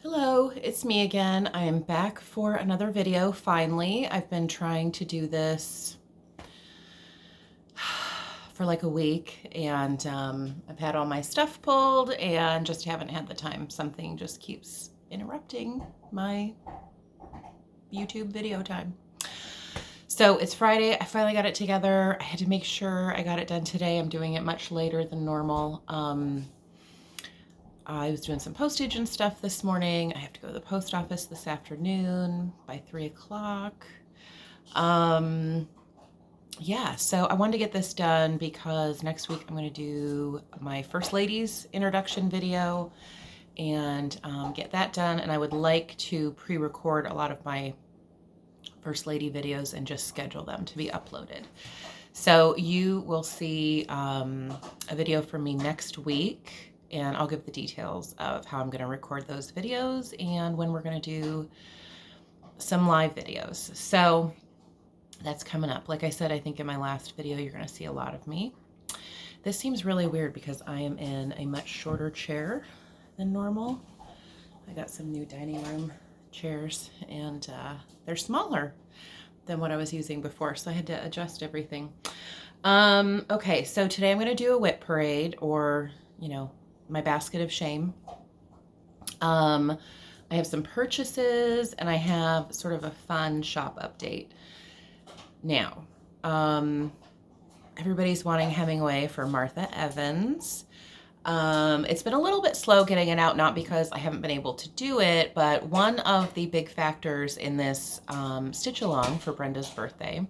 Hello, it's me again. I am back for another video, finally. I've been trying to do this for like a week, and I've had all my stuff pulled and just haven't had the time. Something just keeps interrupting my YouTube video time. So it's Friday. I finally got it together. I had to make sure I got it done today. I'm doing it much later than normal. I was doing some postage and stuff this morning. I have to go to the post office this afternoon by 3 o'clock. Yeah, so I wanted to get this done because next week I'm going to do my First Lady's introduction video and get that done. And I would like to pre-record a lot of my First Lady videos and just schedule them to be uploaded. So you will see a video from me next week. And I'll give the details of how I'm going to record those videos and when we're going to do some live videos. So that's coming up. Like I said, I think in my last video, you're going to see a lot of me. This seems really weird because I am in a much shorter chair than normal. I got some new dining room chairs and they're smaller than what I was using before. So I had to adjust everything. Okay, so today I'm going to do a WIP parade, or, you know, my basket of shame. I have some purchases and I have sort of a fun shop update. Now, everybody's wanting Hemingway for Martha Evans. It's been a little bit slow getting it out, not because I haven't been able to do it, but one of the big factors in this stitch along for Brenda's birthday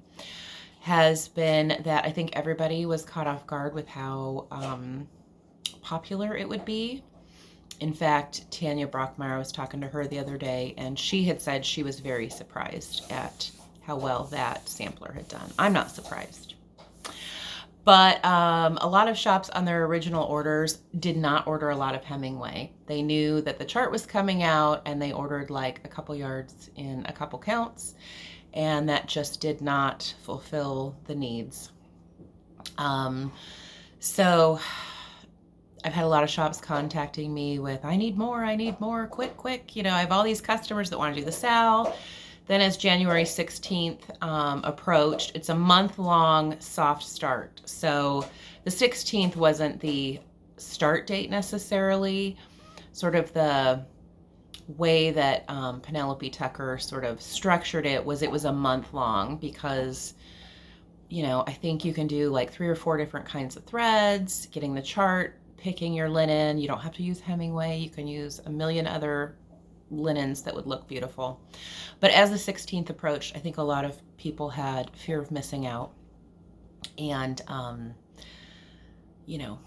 has been that I think everybody was caught off guard with how popular it would be. In fact, Tanya Brockmeyer, was talking to her the other day, and she had said she was very surprised at how well that sampler had done. I'm not surprised. But a lot of shops on their original orders did not order a lot of Hemingway. They knew that the chart was coming out, and they ordered like a couple yards in a couple counts, and that just did not fulfill the needs. So I've had a lot of shops contacting me with, I need more, quick. You know, I have all these customers that want to do the sal. Then as January 16th approached, it's a month-long soft start. So the 16th wasn't the start date necessarily. Sort of the way that Penelope Tucker sort of structured it was a month long because, you know, I think you can do like 3 or 4 different kinds of threads, getting the chart, picking your linen. You don't have to use Hemingway. You can use a million other linens that would look beautiful. But as the 16th approached, I think a lot of people had fear of missing out. And, you know,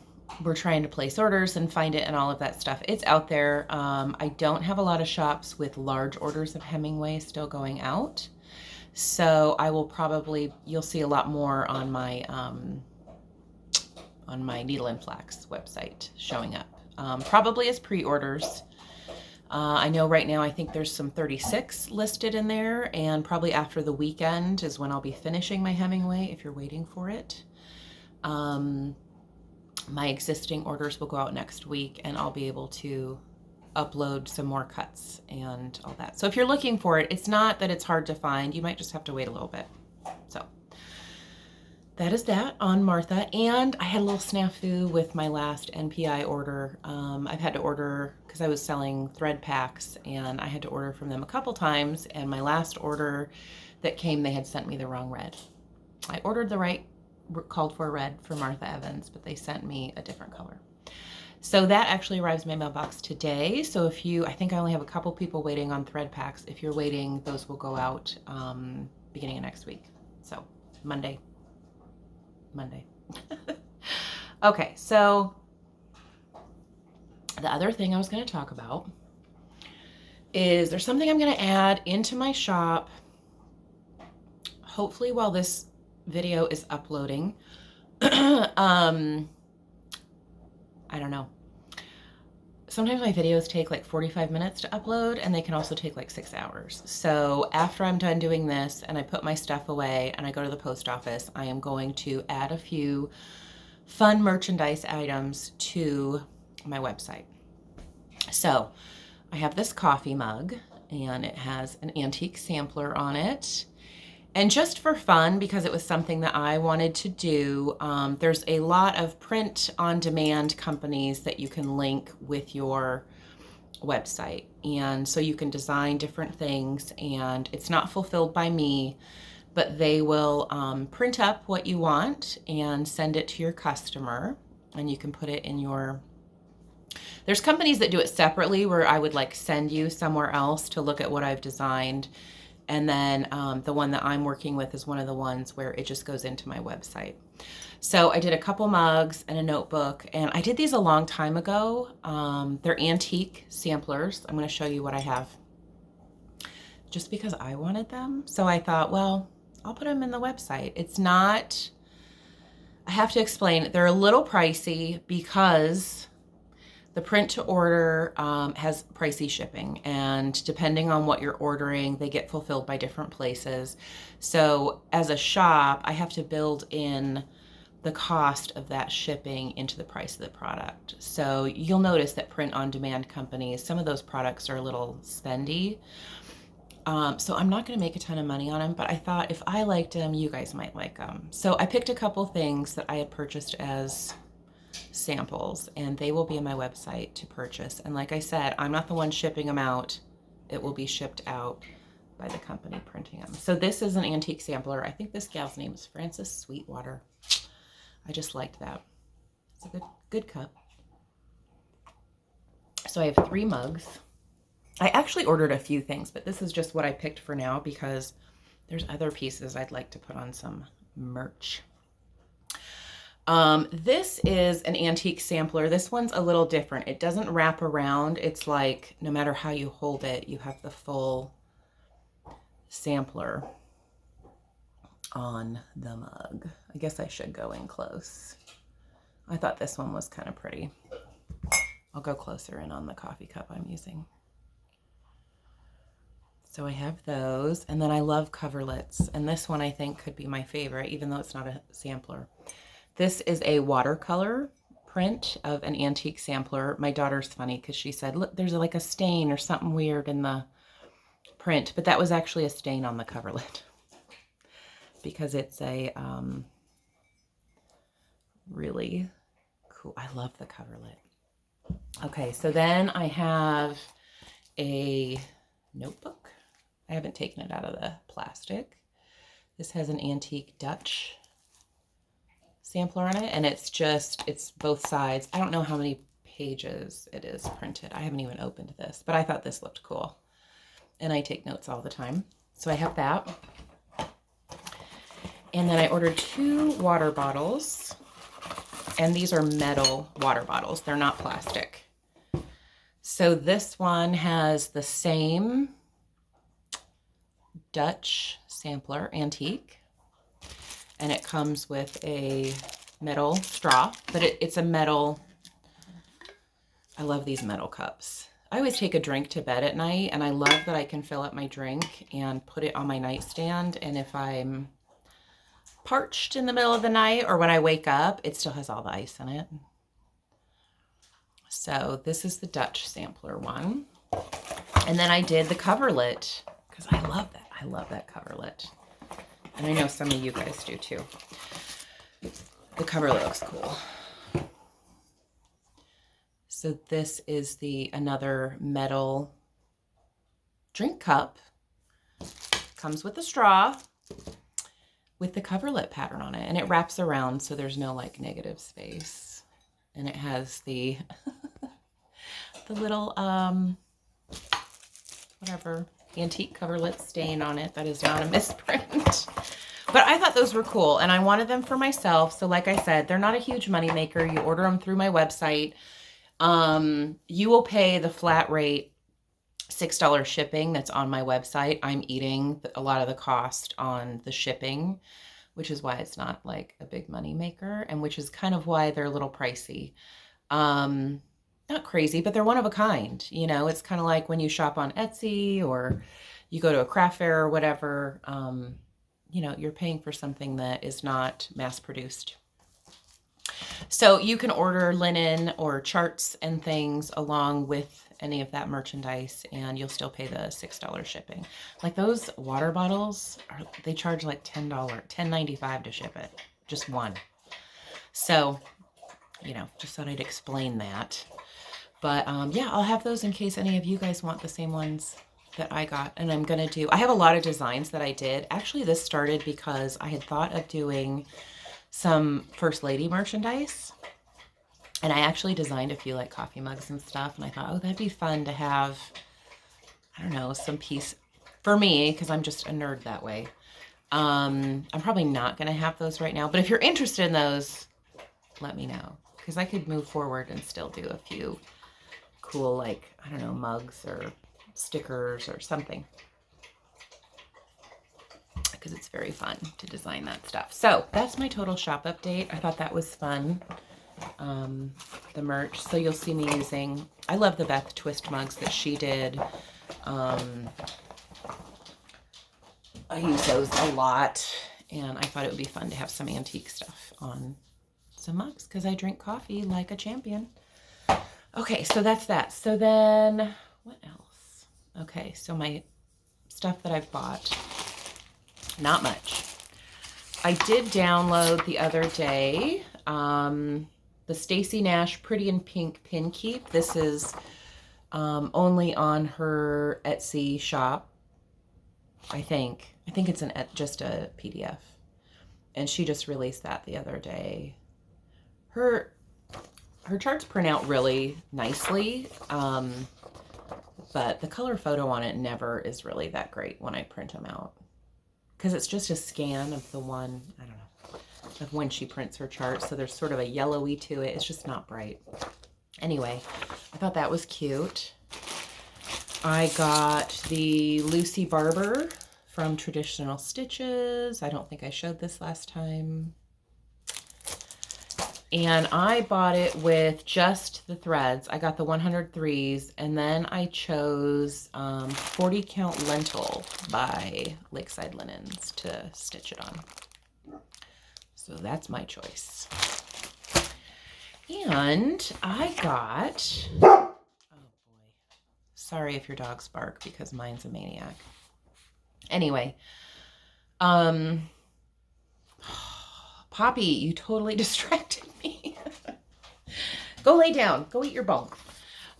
we're trying to place orders and find it and all of that stuff. It's out there. I don't have a lot of shops with large orders of Hemingway still going out. So I will probably, you'll see a lot more on my Needle and Flax website showing up, probably as pre-orders. I know right now I think there's some 36 listed in there, and probably after the weekend is when I'll be finishing my Hemingway if you're waiting for it. My existing orders will go out next week, and I'll be able to upload some more cuts and all that. So if you're looking for it, it's not that it's hard to find. You might just have to wait a little bit. So that is that on Martha. And I had a little snafu with my last NPI order. I've had to order, because I was selling thread packs, and I had to order from them a couple times, and my last order that came, they had sent me the wrong red. I ordered the right called for red for Martha Evans, but they sent me a different color. So that actually arrives in my mailbox today. So if you, I think I only have a couple people waiting on thread packs. If you're waiting, those will go out beginning of next week. So Monday. Okay, so the other thing I was going to talk about is there's something I'm going to add into my shop, hopefully while this video is uploading. I don't know. Sometimes my videos take like 45 minutes to upload, and they can also take like 6 hours. So after I'm done doing this and I put my stuff away and I go to the post office, I am going to add a few fun merchandise items to my website. So I have this coffee mug, and it has an antique sampler on it. And just for fun, because it was something that I wanted to do, there's a lot of print-on-demand companies that you can link with your website. And so you can design different things, and it's not fulfilled by me, but they will print up what you want and send it to your customer, and you can put it in your... There's companies that do it separately where I would like send you somewhere else to look at what I've designed. And then the one that I'm working with is one of the ones where it just goes into my website. So I did a couple mugs and a notebook, and I did these a long time ago. They're antique samplers. I'm going to show you what I have just because I wanted them. So I thought, well, I'll put them in the website. It's not, I have to explain, they're a little pricey because the print to order has pricey shipping, and depending on what you're ordering, they get fulfilled by different places. So as a shop, I have to build in the cost of that shipping into the price of the product. So you'll notice that print on demand companies, some of those products are a little spendy. So I'm not going to make a ton of money on them, but I thought if I liked them, you guys might like them. So I picked a couple things that I had purchased as samples, and they will be on my website to purchase. And like I said, I'm not the one shipping them out. It will be shipped out by the company printing them. So this is an antique sampler. I think this gal's name is Frances Sweetwater. I just liked that. It's a good cup. So I have 3 mugs. I actually ordered a few things, but this is just what I picked for now because there's other pieces I'd like to put on some merch. This is an antique sampler. This one's a little different. It doesn't wrap around. It's like no matter how you hold it, you have the full sampler on the mug. I guess I should go in close. I thought this one was kind of pretty. I'll go closer in on the coffee cup I'm using. So I have those, and then I love coverlets, and this one I think could be my favorite, even though it's not a sampler. This is a watercolor print of an antique sampler. My daughter's funny because she said, look, there's like a stain or something weird in the print, but that was actually a stain on the coverlet because it's a really cool, I love the coverlet. Okay, so then I have a notebook. I haven't taken it out of the plastic. This has an antique Dutch sampler on it, and it's both sides. I don't know how many pages it is printed. I haven't even opened this, but I thought this looked cool. And I take notes all the time. So I have that. And then I ordered 2 water bottles, and these are metal water bottles. They're not plastic. So this one has the same Dutch sampler, antique, and it comes with a metal straw, but it's a metal, I love these metal cups. I always take a drink to bed at night, and I love that I can fill up my drink and put it on my nightstand, and if I'm parched in the middle of the night or when I wake up, it still has all the ice in it. So this is the Dutch sampler one. And then I did the coverlet because I love that. I love that coverlet. And I know some of you guys do too. The coverlet looks cool. So this is another metal drink cup. Comes with a straw with the coverlet pattern on it, and it wraps around so there's no like negative space. And it has the the little whatever antique coverlet stain on it that is not a misprint. But I thought those were cool, and I wanted them for myself. So like I said, they're not a huge money maker. You order them through my website. You will pay the flat rate $6 shipping that's on my website. I'm eating a lot of the cost on the shipping, which is why it's not like a big money maker, and which is kind of why they're a little pricey. Not crazy, but they're one of a kind. You know, it's kind of like when you shop on Etsy or you go to a craft fair or whatever, you know, you're paying for something that is not mass produced. So you can order linen or charts and things along with any of that merchandise, and you'll still pay the $6 shipping. Like those water bottles, they charge like $10, $10.95 to ship it, just one. So, you know, just thought I'd explain that. But yeah, I'll have those in case any of you guys want the same ones that I got. And I'm going to do, I have a lot of designs that I did. Actually, this started because I had thought of doing some First Lady merchandise. And I actually designed a few like coffee mugs and stuff. And I thought, oh, that'd be fun to have, I don't know, some piece for me, because I'm just a nerd that way. I'm probably not going to have those right now. But if you're interested in those, let me know. Because I could move forward and still do a few cool, like, I don't know, mugs or stickers or something. Because it's very fun to design that stuff. So that's my total shop update. I thought that was fun. The merch. So you'll see me using, I love the Beth twist mugs that she did. I use those a lot, and I thought it would be fun to have some antique stuff on some mugs because I drink coffee like a champion. Okay, so that's that. So then what else? Okay, so my stuff that I've bought, not much. I did download the other day the Stacey Nash Pretty in Pink Pin Keep. This is only on her Etsy shop, I think. I think it's just a PDF. And she just released that the other day. Her charts print out really nicely, but the color photo on it never is really that great when I print them out. Because it's just a scan of the one, I don't know, of when she prints her chart. So there's sort of a yellowy to it. It's just not bright. Anyway, I thought that was cute. I got the Lucy Barber from Traditional Stitches. I don't think I showed this last time. And I bought it with just the threads. I got the 103s, and then I chose 40 Count Lentil by Lakeside Linens to stitch it on. So that's my choice. And I got, oh boy, sorry if your dogs bark because mine's a maniac. Anyway, Poppy, you totally distracted me. Go lay down. Go eat your bone.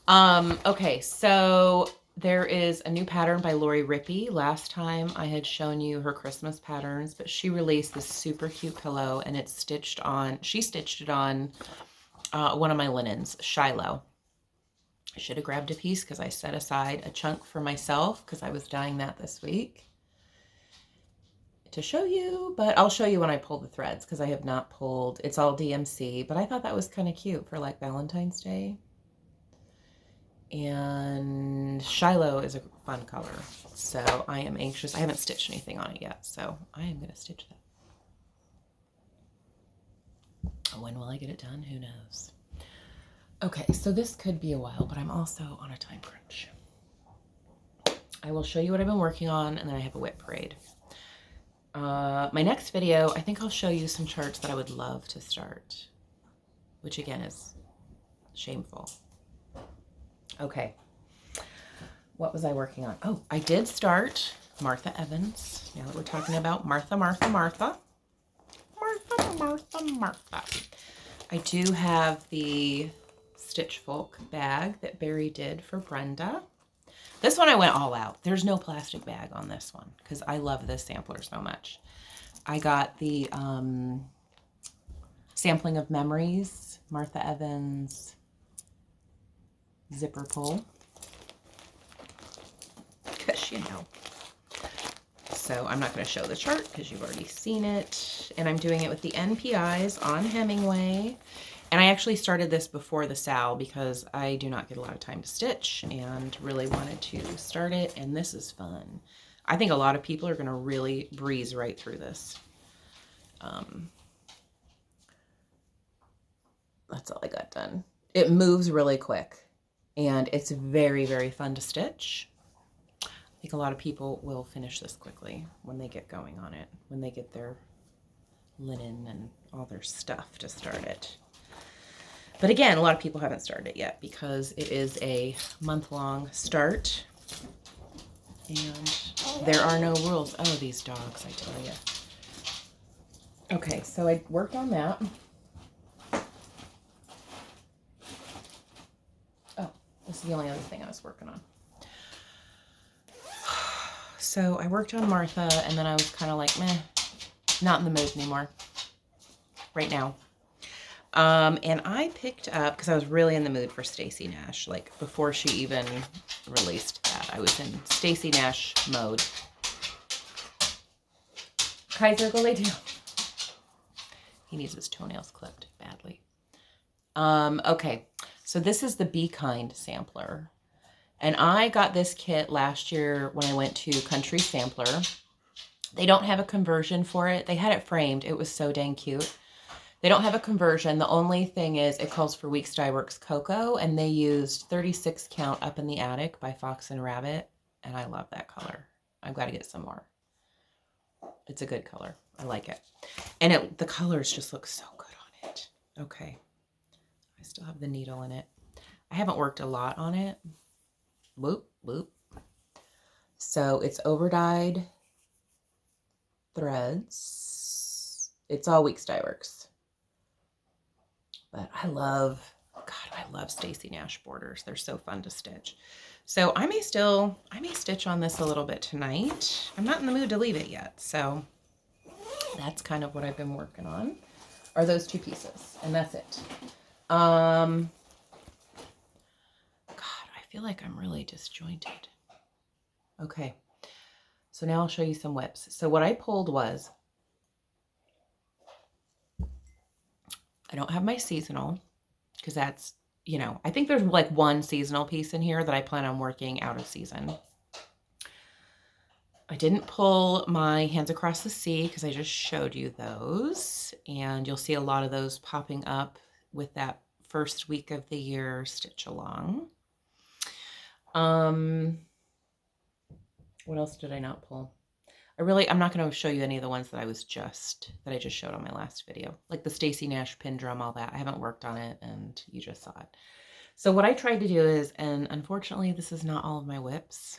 Okay, so there is a new pattern by Eleanor Rigby. Last time I had shown you her Christmas patterns, but she released this super cute pillow, and it's stitched on, she stitched it on one of my linens, Shiloh. I should have grabbed a piece because I set aside a chunk for myself because I was dyeing that this week to show you, but I'll show you when I pull the threads because I have not pulled. It's all DMC, but I thought that was kind of cute for like Valentine's Day. And Shiloh is a fun color, so I am anxious. I haven't stitched anything on it yet, so I am going to stitch that. When will I get it done? Who knows? Okay, so this could be a while, but I'm also on a time crunch. I will show you what I've been working on, and then I have a WIP parade. My next video, I think I'll show you some charts that I would love to start, which again is shameful. Okay, what was I working on? Oh, I did start Martha Evans. Now that we're talking about Martha. I do have the Stitchfolk bag that Barry did for Brenda. This one I went all out. There's no plastic bag on this one because I love this sampler so much. I got the Sampling of Memories, Martha Evans zipper pull. Because, you know. So I'm not going to show the chart because you've already seen it. And I'm doing it with the NPIs on Hemingway. And I actually started this before the SAL because I do not get a lot of time to stitch and really wanted to start it. And this is fun. I think a lot of people are going to really breeze right through this. That's all I got done. It moves really quick and it's very, very fun to stitch. I think a lot of people will finish this quickly when they get going on it, when they get their linen and all their stuff to start it. But again, a lot of people haven't started it yet because it is a month-long start. And there are no rules. Oh, these dogs, I tell you. Okay, so I worked on that. Oh, this is the only other thing I was working on. So I worked on Martha, and then I was kind of like, meh, not in the mood anymore right now. And I picked up, because I was really in the mood for Stacey Nash, like before she even released that. I was in Stacey Nash mode. Kaiser, go lay down. He needs his toenails clipped badly. Okay, so this is the Be Kind sampler. And I got this kit last year when I went to Country Sampler. They don't have a conversion for it. They had it framed. It was so dang cute. They don't have a conversion. The only thing is it calls for Weeks Dye Works Cocoa, and they used 36 Count Up in the Attic by Fox and Rabbit, and I love that color. I've got to get some more. It's a good color. I like it. And the colors just look so good on it. Okay. I still have the needle in it. I haven't worked a lot on it. Whoop, whoop. So it's overdyed threads. It's all Weeks Dye Works. But I love Stacey Nash borders. They're so fun to stitch. So I may stitch on this a little bit tonight. I'm not in the mood to leave it yet. So that's kind of what I've been working on, are those two pieces. And that's it. God, I feel like I'm really disjointed. Okay. So now I'll show you some WIPs. So what I pulled was, I don't have my seasonal because that's, you know, I think there's like one seasonal piece in here that I plan on working out of season. I didn't pull my Hands Across the Sea because I just showed you those, and you'll see a lot of those popping up with that first week of the year stitch along. What else did I not pull? I'm not going to show you any of the ones that I just showed on my last video, like the Stacey Nash pin drum, all that. I haven't worked on it, and you just saw it. So what I tried to do is, and unfortunately this is not all of my WIPs,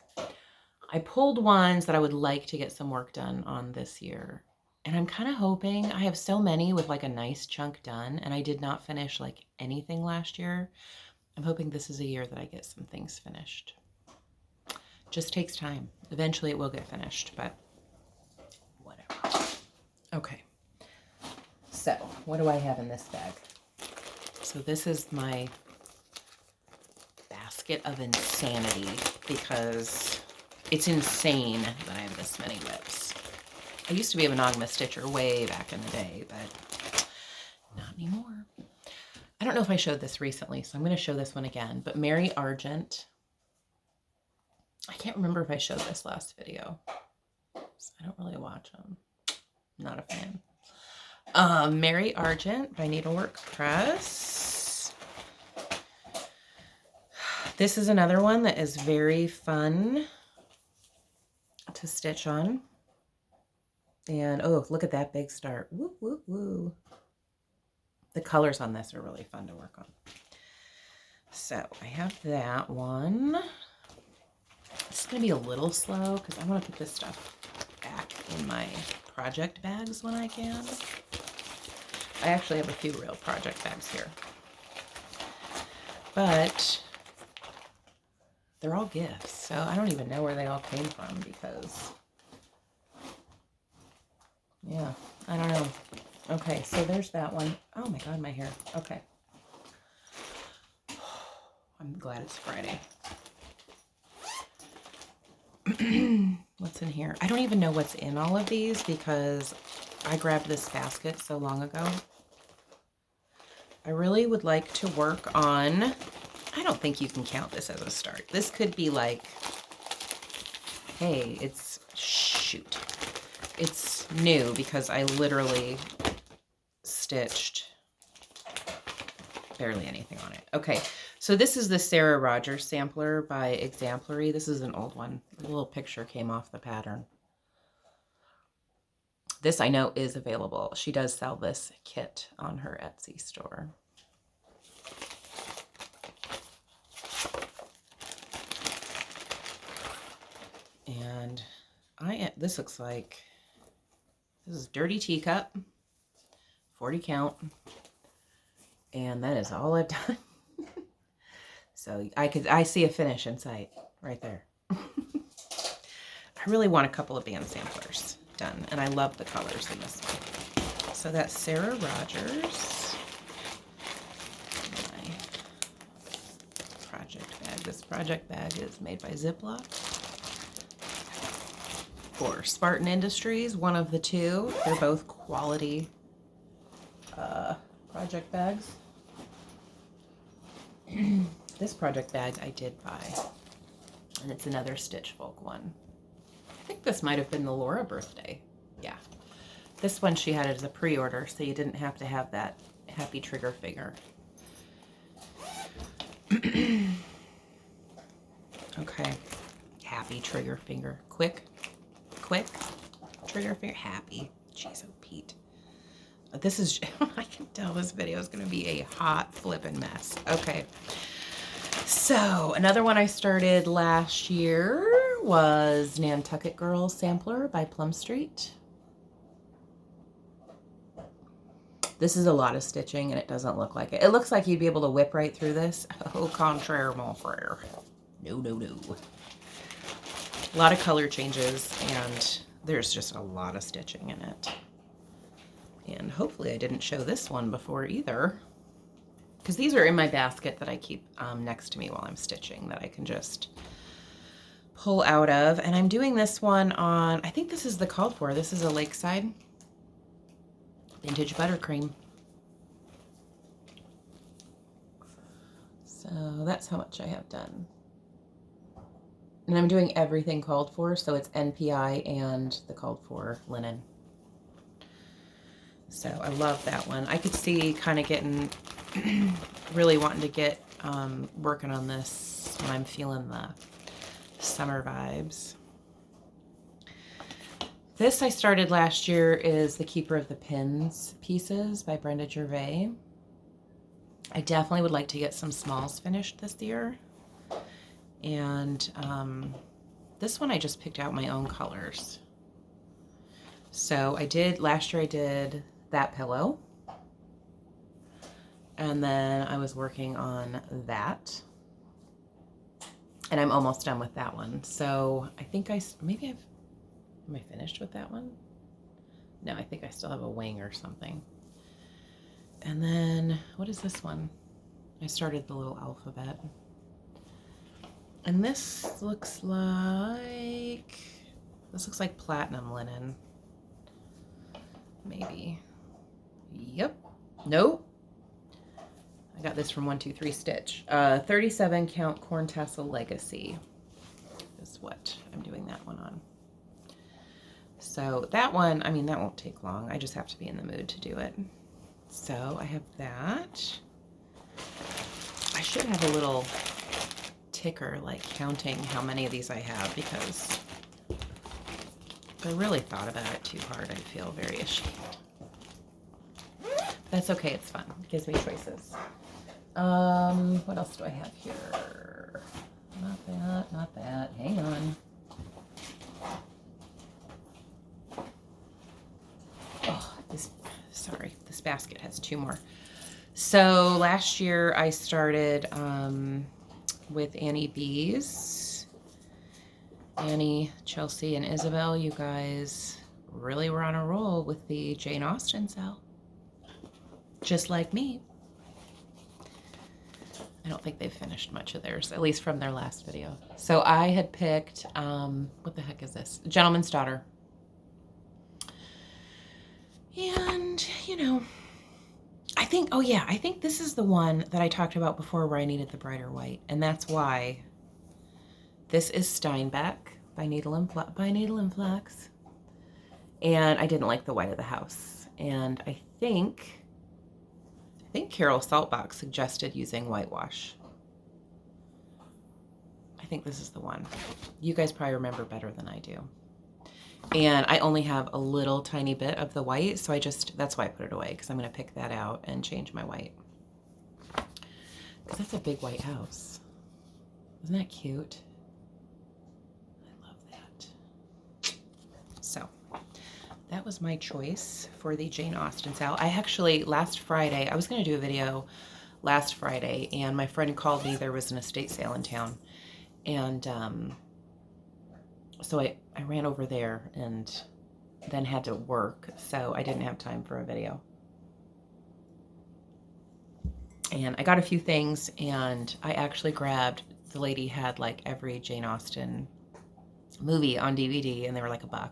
I pulled ones that I would like to get some work done on this year. And I'm kind of hoping, I have so many with like a nice chunk done, and I did not finish like anything last year. I'm hoping this is a year that I get some things finished. Just takes time. Eventually it will get finished, but whatever. Okay. So what do I have in this bag? So this is my basket of insanity, because it's insane that I have this many WIPs. I used to be a monogamy stitcher way back in the day, but not anymore. I don't know if I showed this recently, so I'm going to show this one again. But Mary Argent, I can't remember if I showed this last video. I don't really watch them. Not a fan. Mary Argent by Needlework Press. This is another one that is very fun to stitch on. And oh, look at that big start. Woo, woo, woo. The colors on this are really fun to work on. So I have that one. This is going to be a little slow because I want to put this stuff back in my project bags when I can. I actually have a few real project bags here. But they're all gifts, so I don't even know where they all came from because, yeah, I don't know. Okay, so there's that one. Oh my God, my hair. Okay. I'm glad it's Friday. What's in here? I don't even know what's in all of these because I grabbed this basket so long ago. I really would like to work on, I don't think you can count this as a start. This could be like, hey, shoot. It's new because I literally stitched barely anything on it. Okay, so this is the Sarah Rogers sampler by Exemplary. This is an old one. A little picture came off the pattern. This I know is available. She does sell this kit on her Etsy store. this looks like, this is Dirty Teacup, 40 count, and that is all I've done. So I see a finish in sight right there. I really want a couple of band samplers done, and I love the colors in this one. So that's Sarah Rogers. My project bag. This project bag is made by Ziploc. For Spartan Industries, one of the two. They're both quality project bags. This project bag I did buy, and it's another Stitchfolk one. I think this might have been the Laura birthday. Yeah. This one she had as a pre-order, so you didn't have to have that happy trigger finger. Okay. Happy trigger finger. Quick trigger finger. Happy. Jeez, oh Pete. This is, I can tell this video is going to be a hot flippin' mess. Okay. So another one I started last year was Nantucket Girl Sampler by Plum Street. This is a lot of stitching, and it doesn't look like it. It looks like you'd be able to whip right through this. Au contraire, mon frere. No, no, no. A lot of color changes, and there's just a lot of stitching in it. And hopefully I didn't show this one before either, because these are in my basket that I keep next to me while I'm stitching, that I can just pull out of. And I'm doing this one on, I think this is the called for. This is a Lakeside Vintage Buttercream. So that's how much I have done. And I'm doing everything called for, so it's NPI and the called for linen. So I love that one. I could see kind of getting, really wanting to get working on this when I'm feeling the summer vibes. This I started last year is the Keeper of the Pins pieces by Brenda Gervais. I definitely would like to get some smalls finished this year. And this one I just picked out my own colors. So I did, last year I did that pillow. And then I was working on that. And I'm almost done with that one. So I think am I finished with that one? No, I think I still have a wing or something. And then, what is this one? I started the little alphabet. And this looks like platinum linen. Maybe. Yep. Nope. I got this from 123 Stitch. 37 count Corn Tassel Legacy is what I'm doing that one on. So that one, I mean, that won't take long. I just have to be in the mood to do it. So I have that. I should have a little ticker, like counting how many of these I have, because if I really thought about it too hard, I'd feel very ashamed. That's okay, it's fun. It gives me choices. What else do I have here? Not that, not that. Hang on. Oh, this basket has two more. So last year I started with Annie B's. Annie, Chelsea, and Isabel, you guys really were on a roll with the Jane Austen sale. Just like me. I don't think they've finished much of theirs, at least from their last video. So I had picked, what the heck is this? Gentleman's Daughter. And, you know, I think, oh yeah, I think this is the one that I talked about before where I needed the brighter white. And that's why this is Steinbeck by Needle and Flax. And I didn't like the white of the house. And I think Carol Saltbox suggested using whitewash. I think this is the one. You guys probably remember better than I do. And I only have a little tiny bit of the white, so that's why I put it away, because I'm going to pick that out and change my white. Because that's a big white house. Isn't that cute? I love that. that was my choice for the Jane Austen sale. I actually, last Friday, I was going to do a video last Friday, and my friend called me. There was an estate sale in town, and so I ran over there and then had to work, so I didn't have time for a video. And I got a few things, and I actually grabbed, the lady had like every Jane Austen movie on DVD, and they were like $1.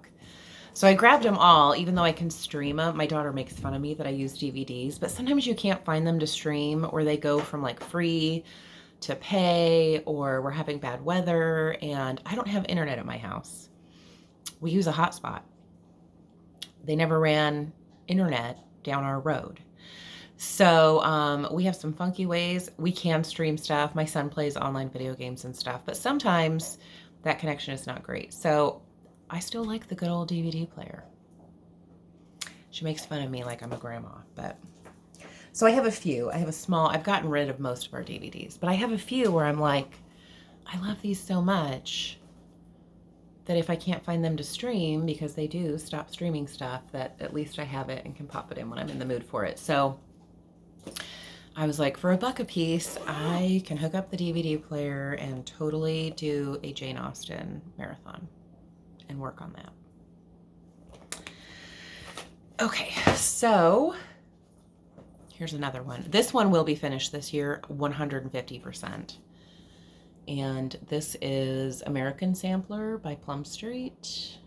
So I grabbed them all, even though I can stream them. My daughter makes fun of me that I use DVDs, but sometimes you can't find them to stream, or they go from like free to pay, or we're having bad weather, and I don't have internet at my house. We use a hotspot. They never ran internet down our road. So we have some funky ways. We can stream stuff. My son plays online video games and stuff, but sometimes that connection is not great. So I still like the good old DVD player. She makes fun of me like I'm a grandma, but... So I have a few. I have a small... I've gotten rid of most of our DVDs, but I have a few where I'm like, I love these so much that if I can't find them to stream, because they do stop streaming stuff, that at least I have it and can pop it in when I'm in the mood for it. So I was like, for $1 a piece, I can hook up the DVD player and totally do a Jane Austen marathon and work on that. Okay, so here's another one. This one will be finished this year, 150%. And this is American Sampler by Plum Street.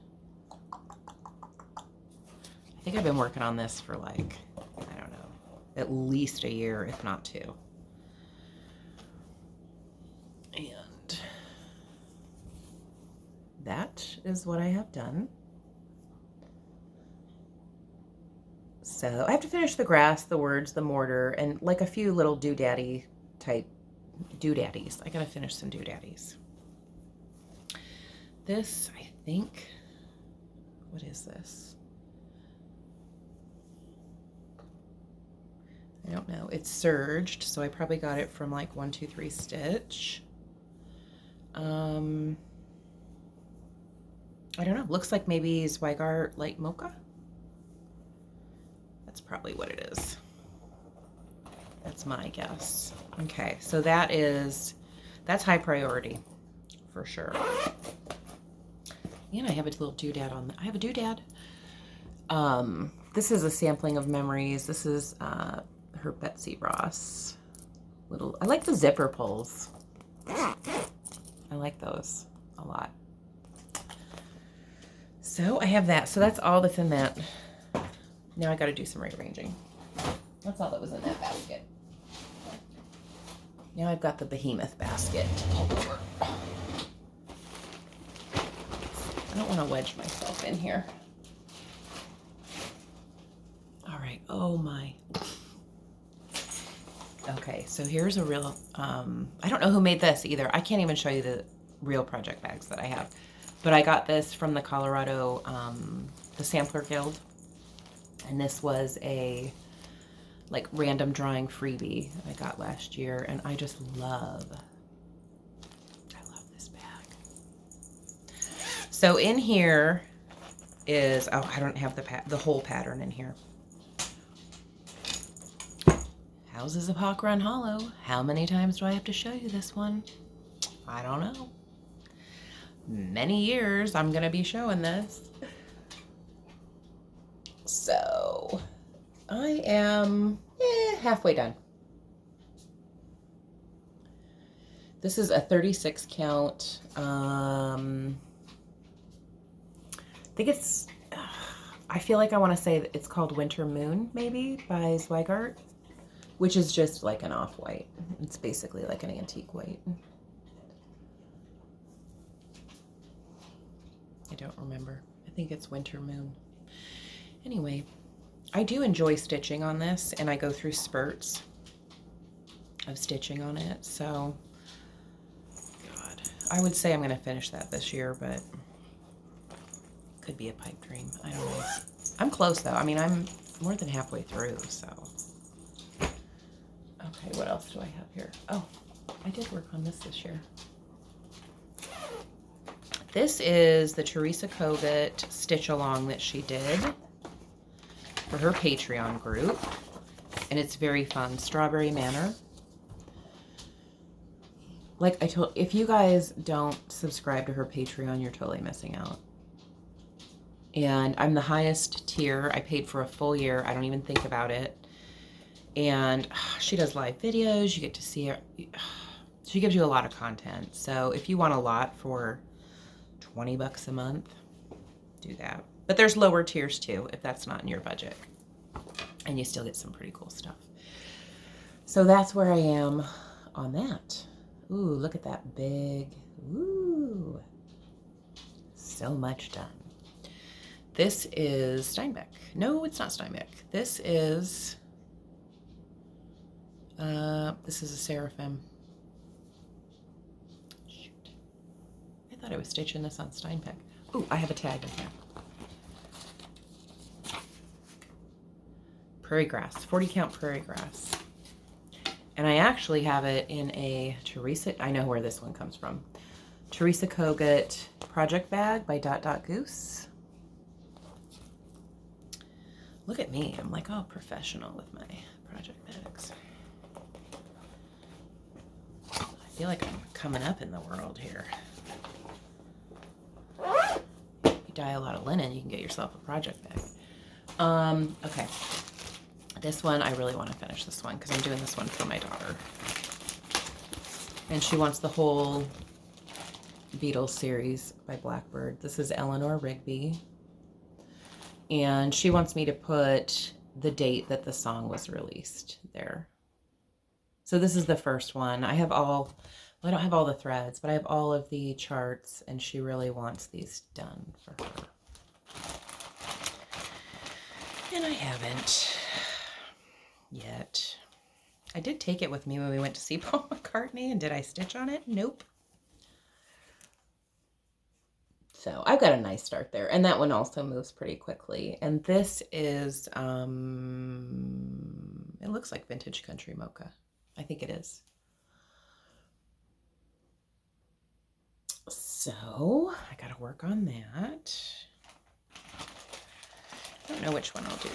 I think I've been working on this for like, I don't know, at least a year, if not 2. And that is what I have done. So I have to finish the grass, the words, the mortar, and like a few little doodaddy type doodaddies. I gotta finish some doodaddies. This, I think, what is this? I don't know. It's serged, so I probably got it from like 1-2-3 Stitch. I don't know. Looks like maybe Zweigart Light Mocha. That's probably what it is. That's my guess. Okay, so that's high priority for sure. And I have a little doodad on I have a doodad. This is a sampling of memories. This is her Betsy Ross little. I like the zipper pulls. I like those a lot. So I have that. So that's all that's in that. Now I got to do some rearranging. That's all that was in that basket. Now I've got the behemoth basket to pull over. I don't want to wedge myself in here. All right. Oh my. Okay, so here's a real, I don't know who made this either. I can't even show you the real project bags that I have. But I got this from the Colorado, the Sampler Guild. And this was a, like, random drawing freebie I got last year. And I just love this bag. So in here is, oh, I don't have the whole pattern in here. Houses of Hawk Run Hollow. How many times do I have to show you this one? I don't know. Many years I'm going to be showing this. So I am halfway done. This is a 36 count. I think it's, I feel like I want to say that it's called Winter Moon, maybe, by Zweigart. Which is just like an off-white. It's basically like an antique white. I don't remember. I think it's Winter Moon. Anyway, I do enjoy stitching on this, and I go through spurts of stitching on it. So, God, I would say I'm going to finish that this year, but could be a pipe dream. I don't know. I'm close, though. I mean, I'm more than halfway through, so... Okay, what else do I have here? Oh, I did work on this year. This is the Teresa Kogut stitch along that she did for her Patreon group. And it's very fun. Strawberry Manor. Like I told, if you guys don't subscribe to her Patreon, you're totally missing out. And I'm the highest tier. I paid for a full year. I don't even think about it. And she does live videos. You get to see her. She gives you a lot of content. So if you want a lot for 20 bucks a month, do that. But there's lower tiers too, if that's not in your budget. And you still get some pretty cool stuff. So that's where I am on that. Ooh, look at that big, ooh, so much done. This is Steinbeck. No, it's not Steinbeck. This is a Seraphim. Shoot. I thought I was stitching this on Steinbeck. Ooh, I have a tag in here. Prairie Grass, 40 count Prairie Grass. And I actually have it in a Teresa, I know where this one comes from. Teresa Kogut project bag by Goose. Look at me, I'm like all professional with my project bags. I feel like I'm coming up in the world here. You dye a lot of linen, you can get yourself a project bag. Okay. This one, I really want to finish this one because I'm doing this one for my daughter. And she wants the whole Beatles series by Blackbird. This is Eleanor Rigby. And she wants me to put the date that the song was released there. So this is the first one. I have all, well, I don't have all the threads, but I have all of the charts, and she really wants these done for her. And I haven't yet. I did take it with me when we went to see Paul McCartney, and did I stitch on it? Nope. So I've got a nice start there, and that one also moves pretty quickly. And this is, it looks like Vintage Country Mocha. I think it is. So I got to work on that. I don't know which one I'll do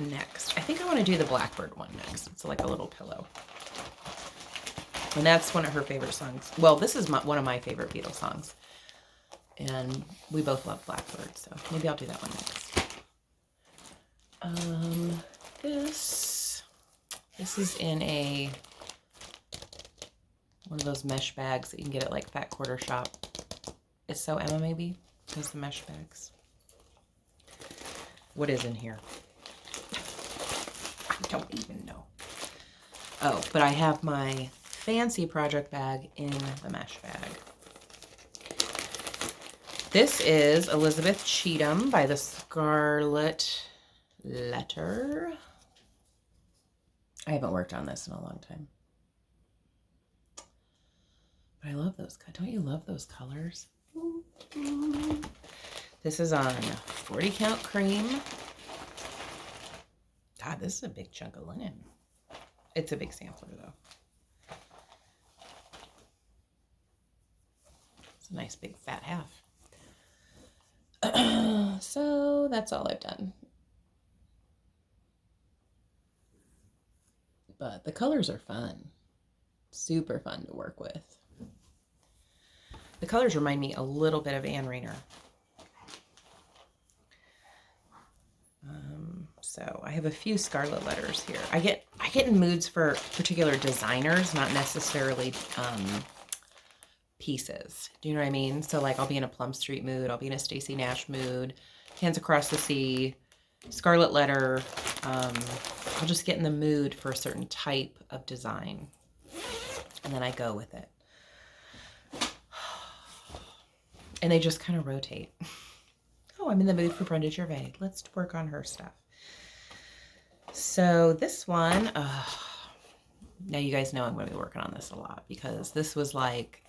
next. I think I want to do the Blackbird one next. It's like a little pillow. And that's one of her favorite songs. Well, this is one of my favorite Beatles songs. And we both love Blackbird, so maybe I'll do that one next. This is in one of those mesh bags that you can get at like Fat Quarter Shop. It's So Emma, maybe? Those the mesh bags. What is in here? I don't even know. Oh, but I have my fancy project bag in the mesh bag. This is Elizabeth Cheatham by the Scarlet Letter. I haven't worked on this in a long time. But I love those. Don't you love those colors? This is on 40 count cream. God, this is a big chunk of linen. It's a big sampler though. It's a nice big fat half. So that's all I've done. But the colors are fun. Super fun to work with. The colors remind me a little bit of Anne Rainer. So I have a few Scarlet Letters here. I get in moods for particular designers, not necessarily pieces. Do you know what I mean? So like I'll be in a Plum Street mood, I'll be in a Stacey Nash mood, Hands Across the Sea, Scarlet Letter. I'll just get in the mood for a certain type of design, and then I go with it. And they just kind of rotate. Oh, I'm in the mood for Brenda Gervais. Let's work on her stuff. So this one, now you guys know I'm going to be working on this a lot because this was like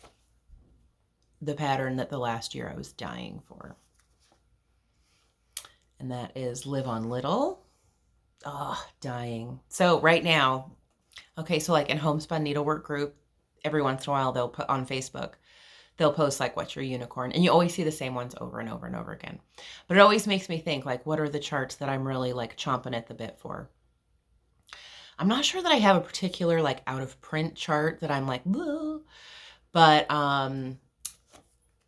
the pattern that the last year I was dying for. And that is Live on Little. Oh, dying. So right now, okay, so like in Homespun Needlework group, every once in a while they'll put on Facebook, they'll post like, what's your unicorn? And you always see the same ones over and over and over again. But it always makes me think like, what are the charts that I'm really like chomping at the bit for? I'm not sure that I have a particular like out of print chart that I'm like, whoa. But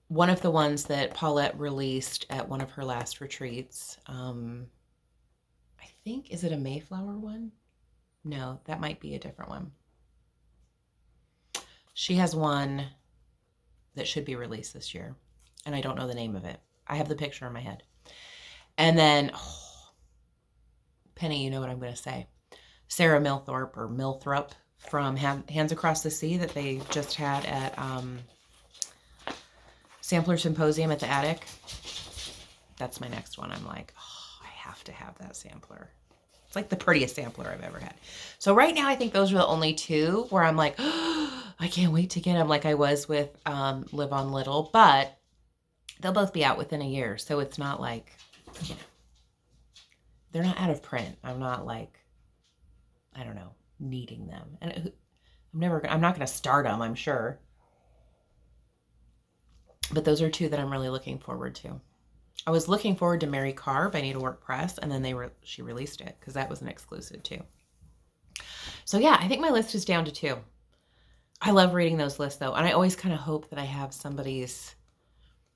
one of the ones that Paulette released at one of her last retreats, I think, is it a Mayflower one? No, that might be a different one. She has one that should be released this year, and I don't know the name of it. I have the picture in my head. And then, oh, Penny, you know what I'm going to say. Sarah Milthrop from Hands Across the Sea that they just had at Sampler Symposium at the Attic. That's my next one. I'm like, oh, I have to have that sampler. It's like the prettiest sampler I've ever had. So right now, I think those are the only two where I'm like, oh, I can't wait to get them like I was with Live on Little. But they'll both be out within a year. So it's not like, you know, they're not out of print. I'm not like, I don't know, needing them. And I'm not going to start them, I'm sure. But those are two that I'm really looking forward to. I was looking forward to Mary Carr by Needlework Press, and then she released it because that was an exclusive too. So yeah, I think my list is down to 2. I love reading those lists though, and I always kind of hope that I have somebody's,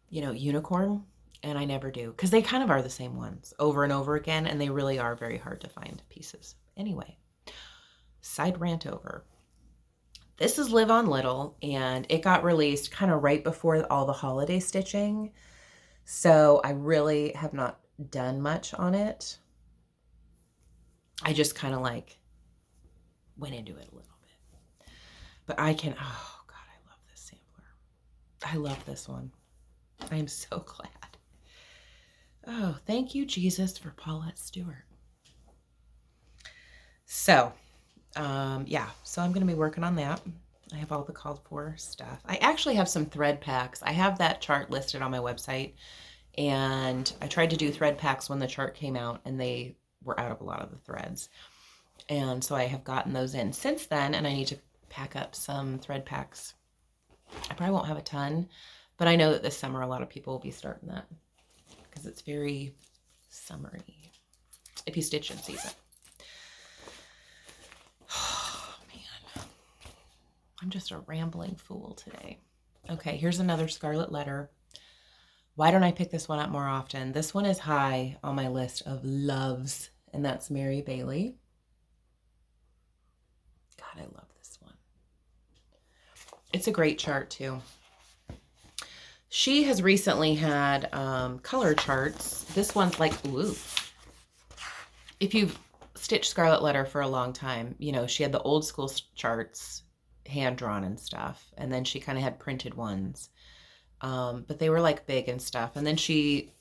you know, unicorn, and I never do because they kind of are the same ones over and over again, and they really are very hard to find pieces. Anyway, side rant over. This is Live on Little, and it got released kind of right before all the holiday stitching. So I really have not done much on it. I just kind of like went into it a little bit. But I can, oh God, I love this sampler. I love this one. I am so glad. Oh, thank you, Jesus, for Paulette Stewart. So, yeah, so I'm going to be working on that. I have all the called for stuff. I actually have some thread packs. I have that chart listed on my website, and I tried to do thread packs when the chart came out, and they were out of a lot of the threads. And so I have gotten those in since then, and I need to pack up some thread packs. I probably won't have a ton, but I know that this summer a lot of people will be starting that because it's very summery if you stitch in season. I'm just a rambling fool today. Okay, here's another Scarlet Letter. Why don't I pick this one up more often? This one is high on my list of loves, and that's Mary Bailey. God, I love this one. It's a great chart, too. She has recently had color charts. This one's like, ooh. If you've stitched Scarlet Letter for a long time, you know, she had the old school charts, hand-drawn and stuff, and then she kind of had printed ones, but they were like big and stuff, and then she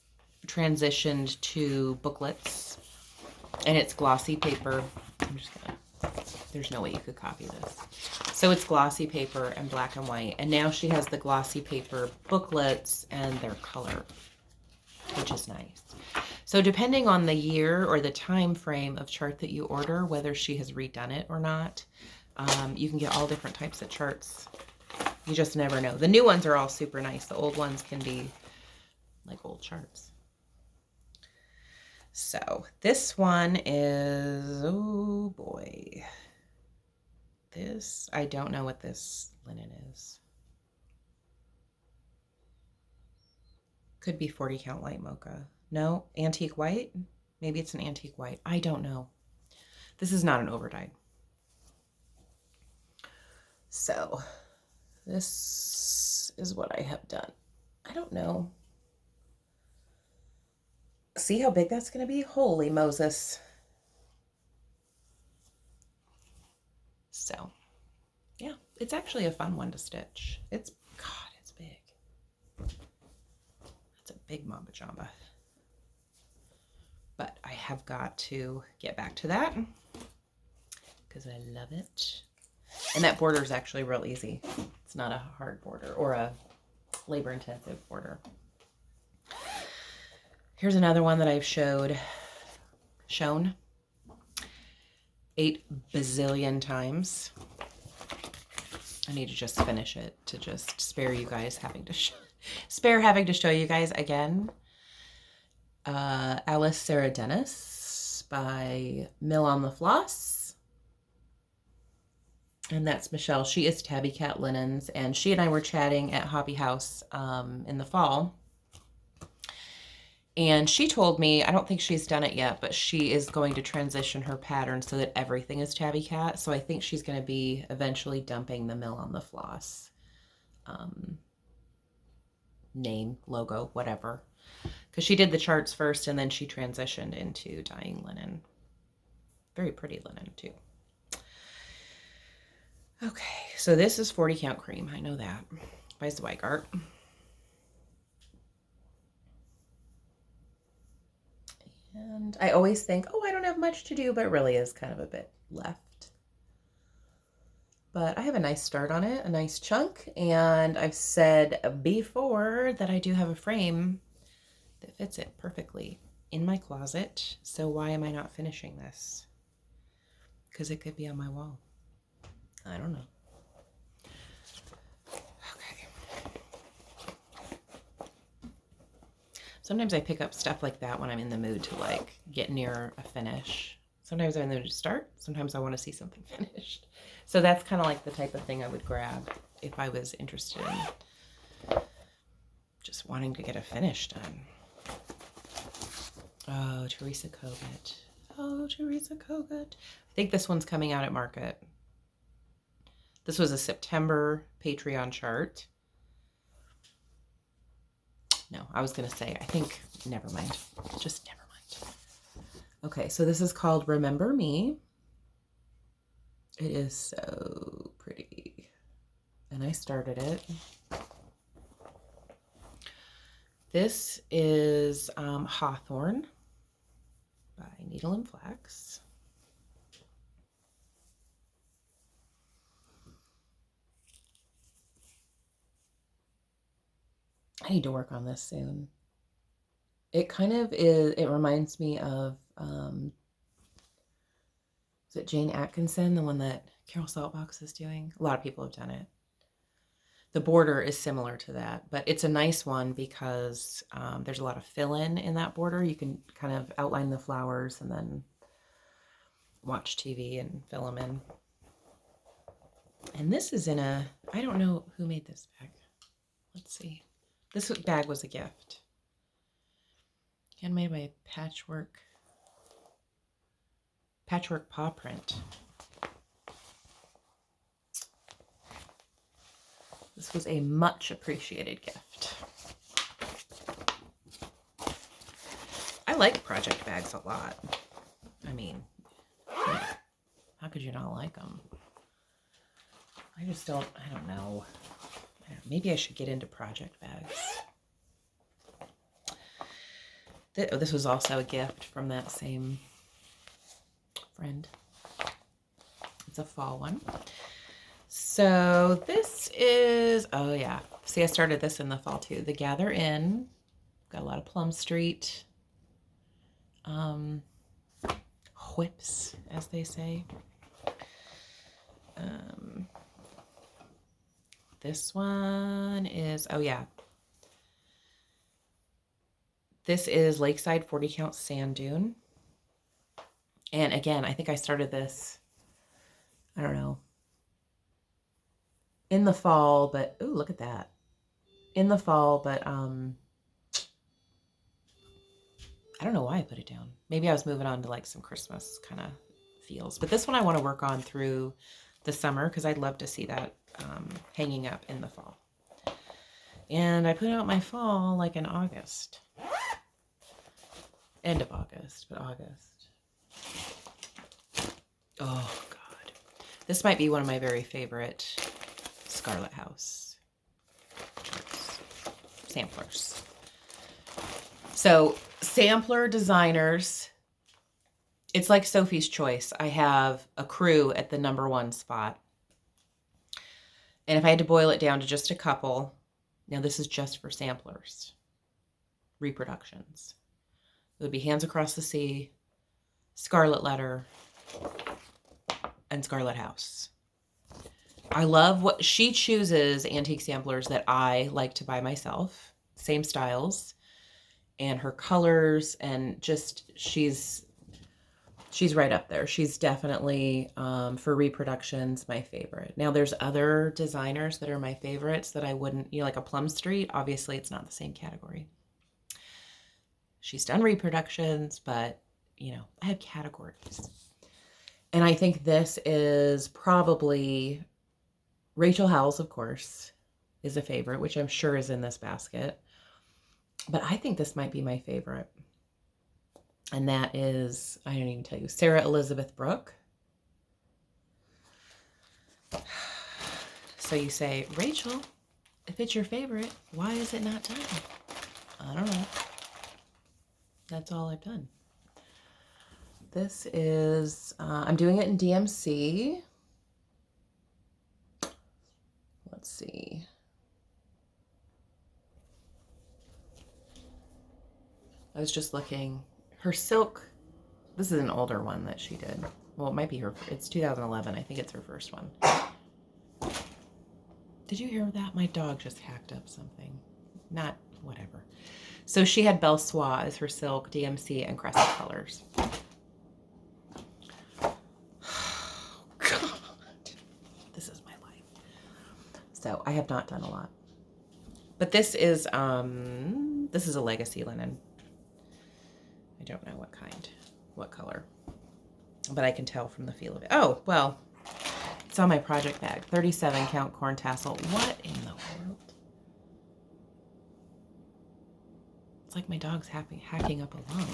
transitioned to booklets, and it's glossy paper. I'm just gonna, there's no way you could copy this. So it's glossy paper and black and white, and now she has the glossy paper booklets, and they're color, which is nice. So depending on the year or the time frame of chart that you order, whether she has redone it or not, you can get all different types of charts. You just never know. The new ones are all super nice. The old ones can be like old charts. So this one is, oh boy. This, I don't know what this linen is. Could be 40 count light mocha. No, antique white. Maybe it's an antique white. I don't know. This is not an overdyed. So this is what I have done. I don't know. See how big that's going to be? Holy Moses. So, yeah, it's actually a fun one to stitch. It's, God, it's big. It's a big Mamba Jamba. But I have got to get back to that because I love it. And that border is actually real easy. It's not a hard border or a labor-intensive border. Here's another one that I've shown 8 bazillion times. I need to just finish it to just spare you guys having to show you guys again. Alice Sarah Dennis by Mill on the Floss. And that's Michelle. She is Tabby Cat Linens, and she and I were chatting at Hobby House in the fall. And she told me, I don't think she's done it yet, but she is going to transition her pattern so that everything is Tabby Cat. So I think she's going to be eventually dumping the Mill on the Floss name, logo, whatever. Because she did the charts first, and then she transitioned into dyeing linen. Very pretty linen, too. Okay, so this is 40 count cream. I know that. By Zweigart. And I always think, oh, I don't have much to do, but it really is kind of a bit left. But I have a nice start on it, a nice chunk. And I've said before that I do have a frame that fits it perfectly in my closet. So why am I not finishing this? Because it could be on my wall. I don't know. Okay. Sometimes I pick up stuff like that when I'm in the mood to like get near a finish. Sometimes I'm in the mood to start. Sometimes I want to see something finished. So that's kind of like the type of thing I would grab if I was interested in just wanting to get a finish done. Oh, Teresa Kogut. Oh, Teresa Kogut. I think this one's coming out at market. This was a September Patreon chart. No, I was going to say, I think, never mind. Just never mind. Okay, so this is called Remember Me. It is so pretty. And I started it. This is Hawthorne by Needle and Flax. I need to work on this soon. It kind of is, it reminds me of, is it Jane Atkinson, the one that Carol Saltbox is doing? A lot of people have done it. The border is similar to that, but it's a nice one because there's a lot of fill-in that border. You can kind of outline the flowers and then watch TV and fill them in. And this is in a, I don't know who made this bag. Let's see. This bag was a gift. Handmade by Patchwork Paw Print. This was a much appreciated gift. I like project bags a lot. I mean, how could you not like them? I just don't, I don't know. Maybe I should get into project bags. This was also a gift from that same friend. It's a fall one. So this is, oh yeah. See, I started this in the fall too. The Gather In. Got a lot of Plum Street. Whips, as they say. This one is, oh yeah. This is Lakeside 40 count Sand Dune. And again, I think I started this, I don't know, in the fall, but, ooh, look at that. In the fall, but I don't know why I put it down. Maybe I was moving on to like some Christmas kind of feels. But this one I want to work on through the summer because I'd love to see that hanging up in the fall. And I put out my fall like in August. End of August, but August. Oh, God. This might be one of my very favorite Scarlet House charts. Samplers. So, sampler designers, it's like Sophie's Choice. I have a crew at the #1 spot. And if I had to boil it down to just a couple, now this is just for samplers, reproductions. It would be Hands Across the Sea, Scarlet Letter, and Scarlet House. I love what she chooses, antique samplers that I like to buy myself. Same styles and her colors, and just she's right up there. She's definitely, for reproductions, my favorite. Now, there's other designers that are my favorites that I wouldn't, like a Plum Street. Obviously, it's not the same category. She's done reproductions, but, I have categories. And I think this is probably Rachel Howells, of course, is a favorite, which I'm sure is in this basket. But I think this might be my favorite. And that is, I don't even tell you, Sarah Elizabeth Brooke. So you say, Rachel, if it's your favorite, why is it not done? I don't know. That's all I've done. This is, I'm doing it in DMC. Let's see. I was just looking. Her silk, this is an older one that she did. Well, it might be her, it's 2011. I think it's her first one. Did you hear that? My dog just hacked up something. Not, whatever. So she had Belle Soie as her silk, DMC, and Crescent colors. Oh, God. This is my life. So I have not done a lot. But this is a legacy linen. I don't know what color, but I can tell from the feel of it. Oh, well, it's on my project bag. 37 count corn tassel. What in the world? It's like my dog's hacking up a lung.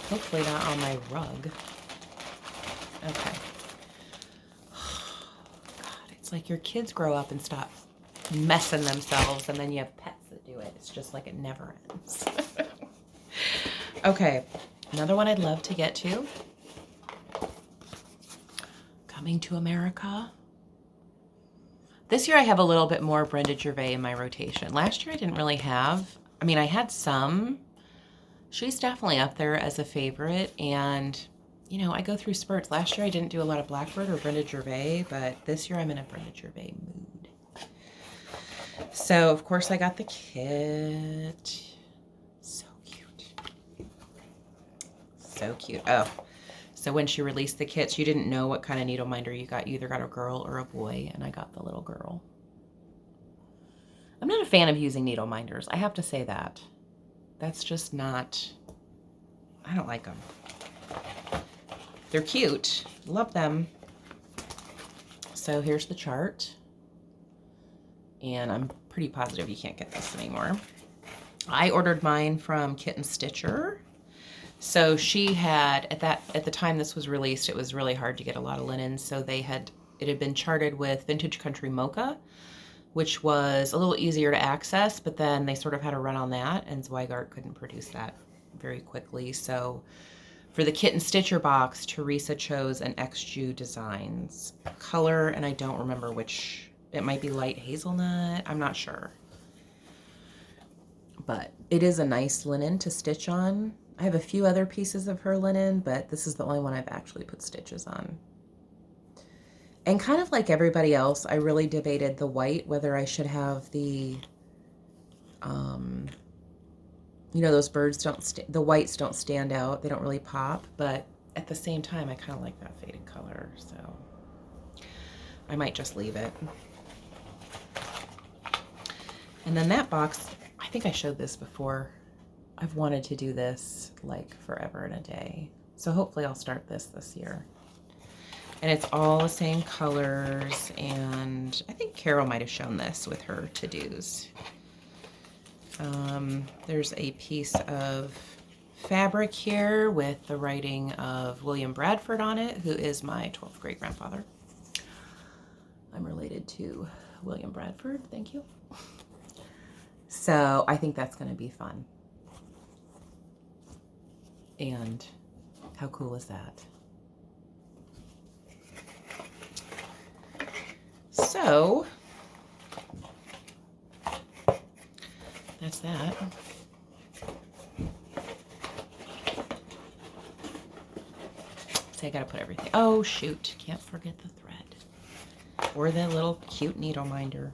Hopefully not on my rug. Okay. God, it's like your kids grow up and stop messing themselves, and then you have pets that do it. It's just like it never ends. Okay, another one I'd love to get to. Coming to America. This year I have a little bit more Brenda Gervais in my rotation. Last year I didn't really have. I mean, I had some. She's definitely up there as a favorite, and I go through spurts. Last year I didn't do a lot of Blackbird or Brenda Gervais, but this year I'm in a Brenda Gervais mood. So, of course, I got the kit. So cute. So cute. Oh, so when she released the kits, you didn't know what kind of needle minder you got. You either got a girl or a boy, and I got the little girl. I'm not a fan of using needle minders. I have to say that. That's just not... I don't like them. They're cute. Love them. So here's the chart. And I'm pretty positive you can't get this anymore. I ordered mine from Kitten Stitcher. So she had, at the time this was released, it was really hard to get a lot of linen. So it had been charted with Vintage Country Mocha, which was a little easier to access, but then they sort of had a run on that, and Zweigart couldn't produce that very quickly. So for the Kitten Stitcher box, Teresa chose an XJU Designs color, and I don't remember which. It might be light hazelnut. I'm not sure. But it is a nice linen to stitch on. I have a few other pieces of her linen, but this is the only one I've actually put stitches on. And kind of like everybody else, I really debated the white, whether I should have the, those birds the whites don't stand out. They don't really pop, but at the same time, I kind of like that faded color, so I might just leave it. And then that box, I think I showed this before. I've wanted to do this like forever and a day. So hopefully I'll start this year. And it's all the same colors. And I think Carol might have shown this with her to-dos. There's a piece of fabric here with the writing of William Bradford on it, who is my 12th great grandfather. I'm related to William Bradford. Thank you. So I think that's going to be fun. And how cool is that? So that's that. see, I gotta put everything. Oh, shoot. Can't forget the thread. Or the little cute needle minder.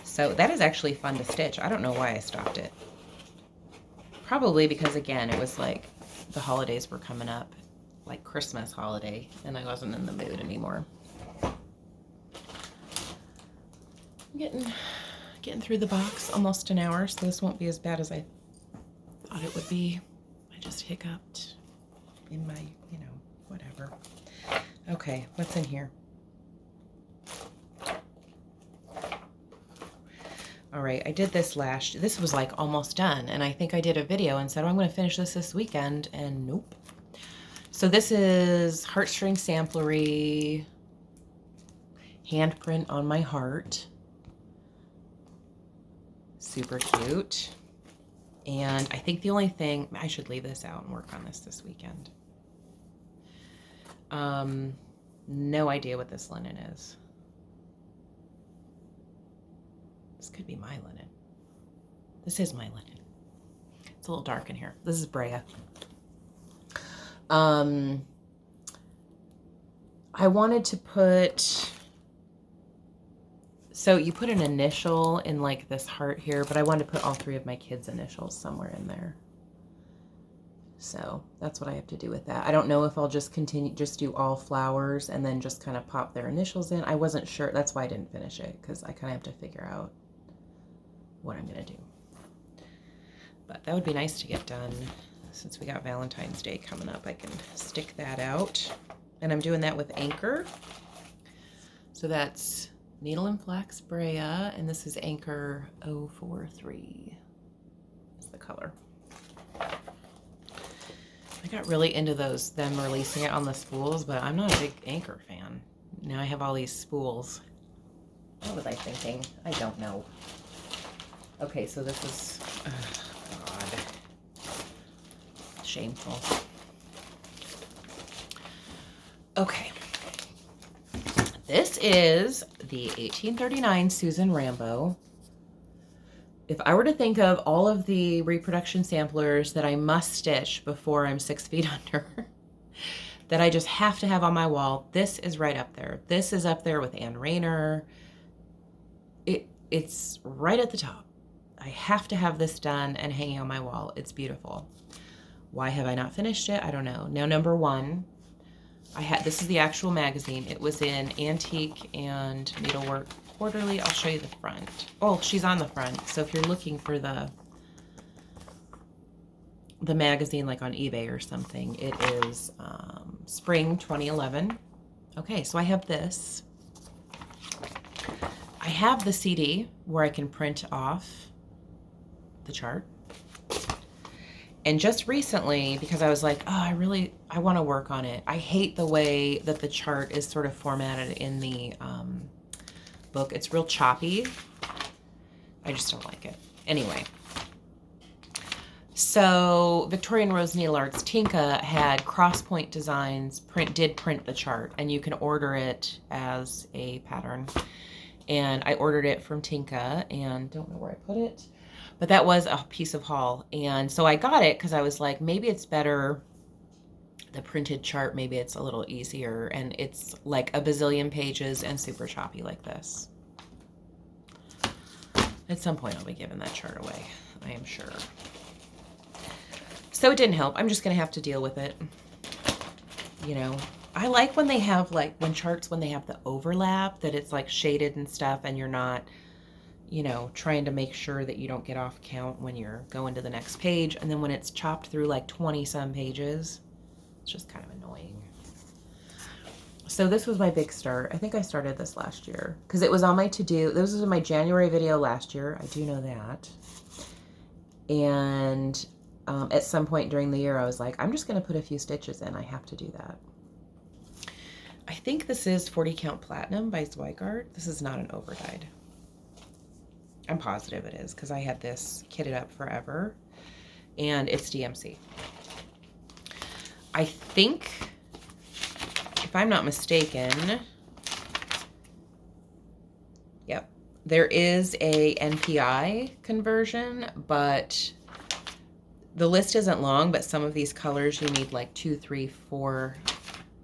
So that is actually fun to stitch. I don't know why I stopped it. Probably because, again, it was like the holidays were coming up, like Christmas holiday, and I wasn't in the mood anymore. Getting through the box, almost an hour, so this won't be as bad as I thought it would be. I just hiccuped in my, you know, whatever. Okay, what's in here? All right, I did this this was like almost done, and I think I did a video and said, oh, I'm going to finish this weekend, and nope. So this is Heartstring Samplery, handprint on my heart. Super cute. And I think the only thing, I should leave this out and work on this weekend. No idea what this linen is. This could be my linen. This is my linen. It's a little dark in here. This is Brea. I wanted to put, so you put an initial in like this heart here, but I wanted to put all three of my kids' initials somewhere in there. So that's what I have to do with that. I don't know if I'll just do all flowers and then just kind of pop their initials in. I wasn't sure. That's why I didn't finish it, because I kind of have to figure out what I'm going to do. But that would be nice to get done. Since we got Valentine's Day coming up, I can stick that out. And I'm doing that with Anchor. So that's Needle and Flax Brea, and this is Anchor 043. That's the color. I got really into them releasing it on the spools, but I'm not a big Anchor fan. Now I have all these spools. What was I thinking? I don't know. Okay, so this is, oh God, shameful. Okay. This is the 1839 Susan Rambo. If I were to think of all of the reproduction samplers that I must stitch before I'm 6 feet under, that I just have to have on my wall, this is right up there. This is up there with Anne Rayner. It's right at the top. I have to have this done and hanging on my wall. It's beautiful. Why have I not finished it? I don't know. Now, number one, this is the actual magazine. It was in Antique and Needlework Quarterly. I'll show you the front. Oh, she's on the front. So if you're looking for the magazine, like on eBay or something, it is Spring 2011. Okay, so I have this. I have the CD where I can print off the chart. And just recently, because I was like, oh, I want to work on it. I hate the way that the chart is sort of formatted in the book. It's real choppy. I just don't like it. Anyway. So Victorian Rose Needle Arts Tinka had Crosspoint Designs did print the chart, and you can order it as a pattern. And I ordered it from Tinka, and don't know where I put it. But that was a piece of haul. And so I got it because I was like, maybe it's better, the printed chart, maybe it's a little easier. And it's like a bazillion pages and super choppy like this. At some point I'll be giving that chart away, I am sure. So it didn't help. I'm just going to have to deal with it. You know, I like when they have when they have the overlap, that it's like shaded and stuff, and you're not, you know, trying to make sure that you don't get off count when you're going to the next page. And then when it's chopped through like 20 some pages, it's just kind of annoying. So this was my big start. I think I started this last year because it was on my to-do. This was in my January video last year. I do know that. And at some point during the year, I was like, I'm just going to put a few stitches in. I have to do that. I think this is 40 Count Platinum by Zweigart. This is not an overdyed. I'm positive it is because I had this kitted up forever, and it's DMC. I think, if I'm not mistaken, yep, there is a NPI conversion, but the list isn't long, but some of these colors you need like 2, 3, 4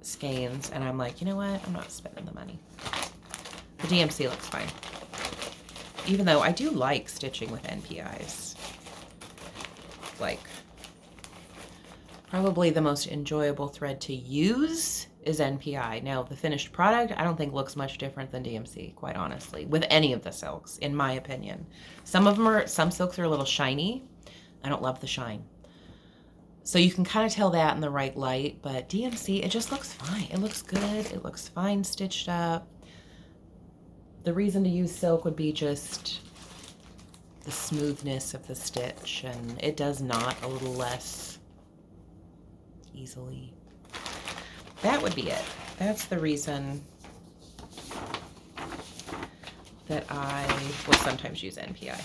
skeins, and I'm like, you know what? I'm not spending the money. The DMC looks fine. Even though I do like stitching with NPIs. Like, probably the most enjoyable thread to use is NPI. Now, the finished product, I don't think looks much different than DMC, quite honestly, with any of the silks, in my opinion. Some silks are a little shiny. I don't love the shine. So you can kind of tell that in the right light, but DMC, it just looks fine. It looks good. It looks fine stitched up. The reason to use silk would be just the smoothness of the stitch, and it does knot a little less easily. That would be it. That's the reason that I will sometimes use NPI.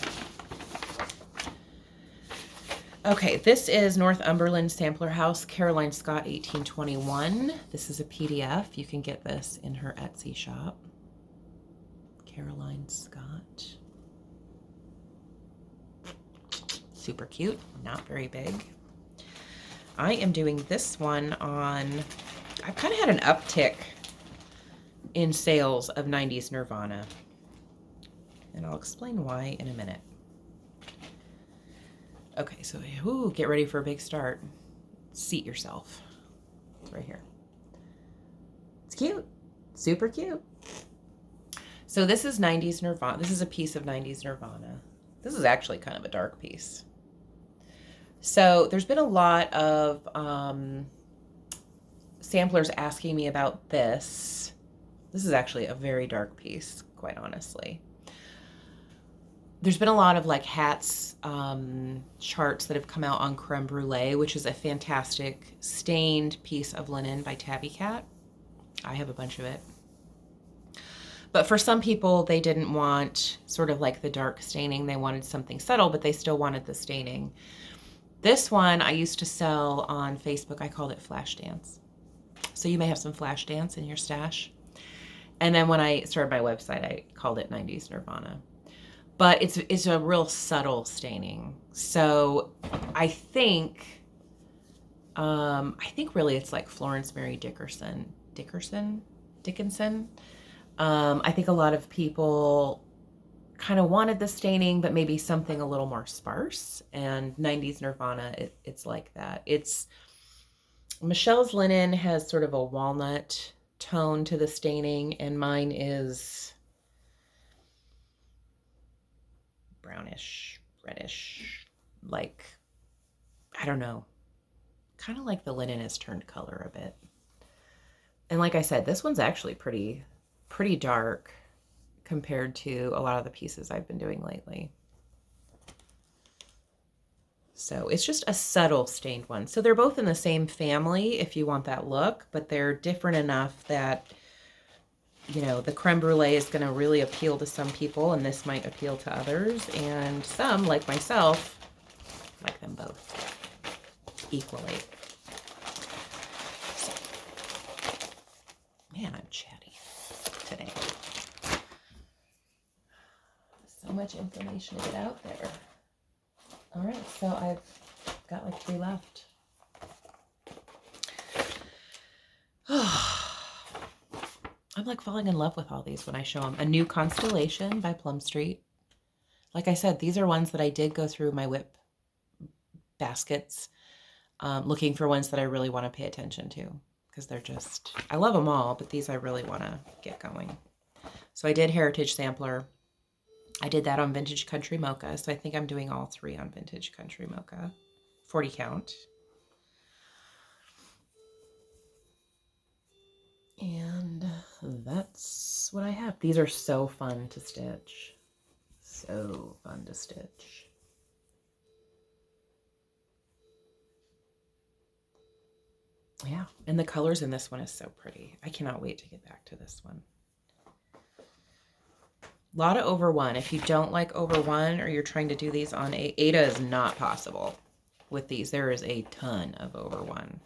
Okay, this is Northumberland Sampler House, Caroline Scott, 1821. This is a PDF. You can get this in her Etsy shop. Caroline Scott. Super cute, not very big. I am doing this one on, I've kind of had an uptick in sales of 90s Nirvana. And I'll explain why in a minute. Okay, so ooh, get ready for a big start. Seat yourself. It's right here. It's cute, super cute. So this is 90s Nirvana. This is a piece of 90s Nirvana. This is actually kind of a dark piece. So there's been a lot of samplers asking me about this. This is actually a very dark piece, quite honestly. There's been a lot of like hats charts that have come out on Creme Brulee, which is a fantastic stained piece of linen by Tabby Cat. I have a bunch of it. But for some people, they didn't want sort of like the dark staining. They wanted something subtle, but they still wanted the staining. This one I used to sell on Facebook. I called it Flash Dance. So you may have some Flash Dance in your stash. And then when I started my website, I called it 90s Nirvana. But it's a real subtle staining. So I think really it's like Florence Mary Dickinson. I think a lot of people kind of wanted the staining, but maybe something a little more sparse. And 90s Nirvana, it's like that. Michelle's linen has sort of a walnut tone to the staining, and mine is brownish, reddish, like, I don't know, kind of like the linen has turned color a bit. And like I said, this one's actually pretty dark compared to a lot of the pieces I've been doing lately. So it's just a subtle stained one. So they're both in the same family if you want that look, but they're different enough that, you know, the creme brulee is going to really appeal to some people, and this might appeal to others. And some, like myself, like them both equally. So, man, I'm chatty today. So much information to get out there. All right, so I've got like 3 left. I'm like falling in love with all these when I show them. A New Constellation by Plum Street. Like I said, these are ones that I did go through my WIP baskets, looking for ones that I really want to pay attention to, because they're just, I love them all, but these I really want to get going. So I did Heritage Sampler. I did that on Vintage Country Mocha, so I think I'm doing all 3 on Vintage Country Mocha. 40 count. And that's what I have. These are so fun to stitch. So fun to stitch. Yeah, and the colors in this one is so pretty. I cannot wait to get back to this one. A lot of over 1. If you don't like over 1 or you're trying to do these on Ada is not possible with these. There is a ton of over 1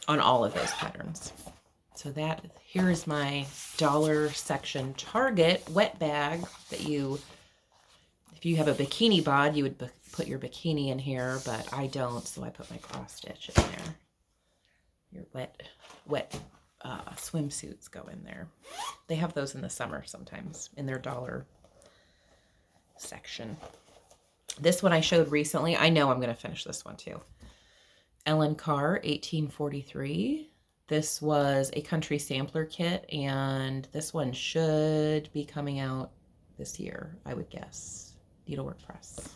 on all of those patterns. So that, here is my dollar section Target wet bag that you, if you have a bikini bod, you would put your bikini in here, but I don't, so I put my cross stitch in there. your wet swimsuits go in there. They have those in the summer sometimes in their dollar section. This one I showed recently. I know I'm going to finish this one too. Ellen Carr, 1843. This was a country sampler kit, and this one should be coming out this year, I would guess. Needlework Press.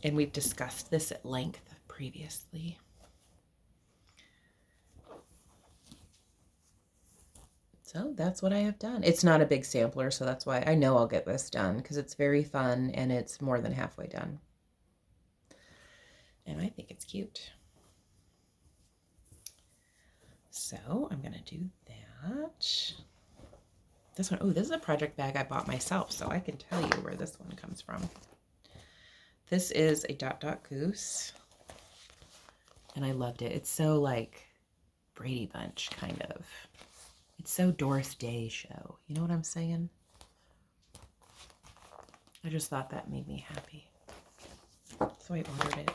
And we've discussed this at length previously. So that's what I have done. It's not a big sampler, so that's why I know I'll get this done, because it's very fun and it's more than halfway done. And I think it's cute. So I'm going to do that. This one, oh, this is a project bag I bought myself, so I can tell you where this one comes from. This is a Dot Dot Goose, and I loved it. It's so like Brady Bunch, kind of. It's so Doris Day show. You know what I'm saying? I just thought that made me happy. So I ordered it.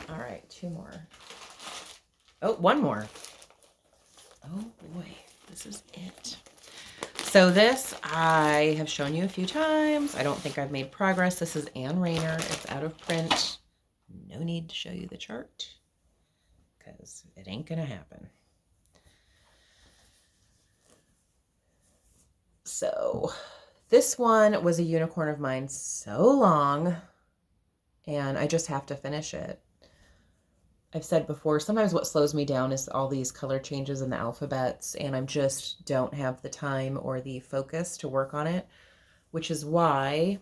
All right, 2 more. Oh, 1 more. Oh boy, this is it. So this I have shown you a few times. I don't think I've made progress. This is Anne Rayner. It's out of print. No need to show you the chart because it ain't gonna happen. So this one was a unicorn of mine so long, and I just have to finish it. I've said before, sometimes what slows me down is all these color changes in the alphabets, and I just don't have the time or the focus to work on it, which is why,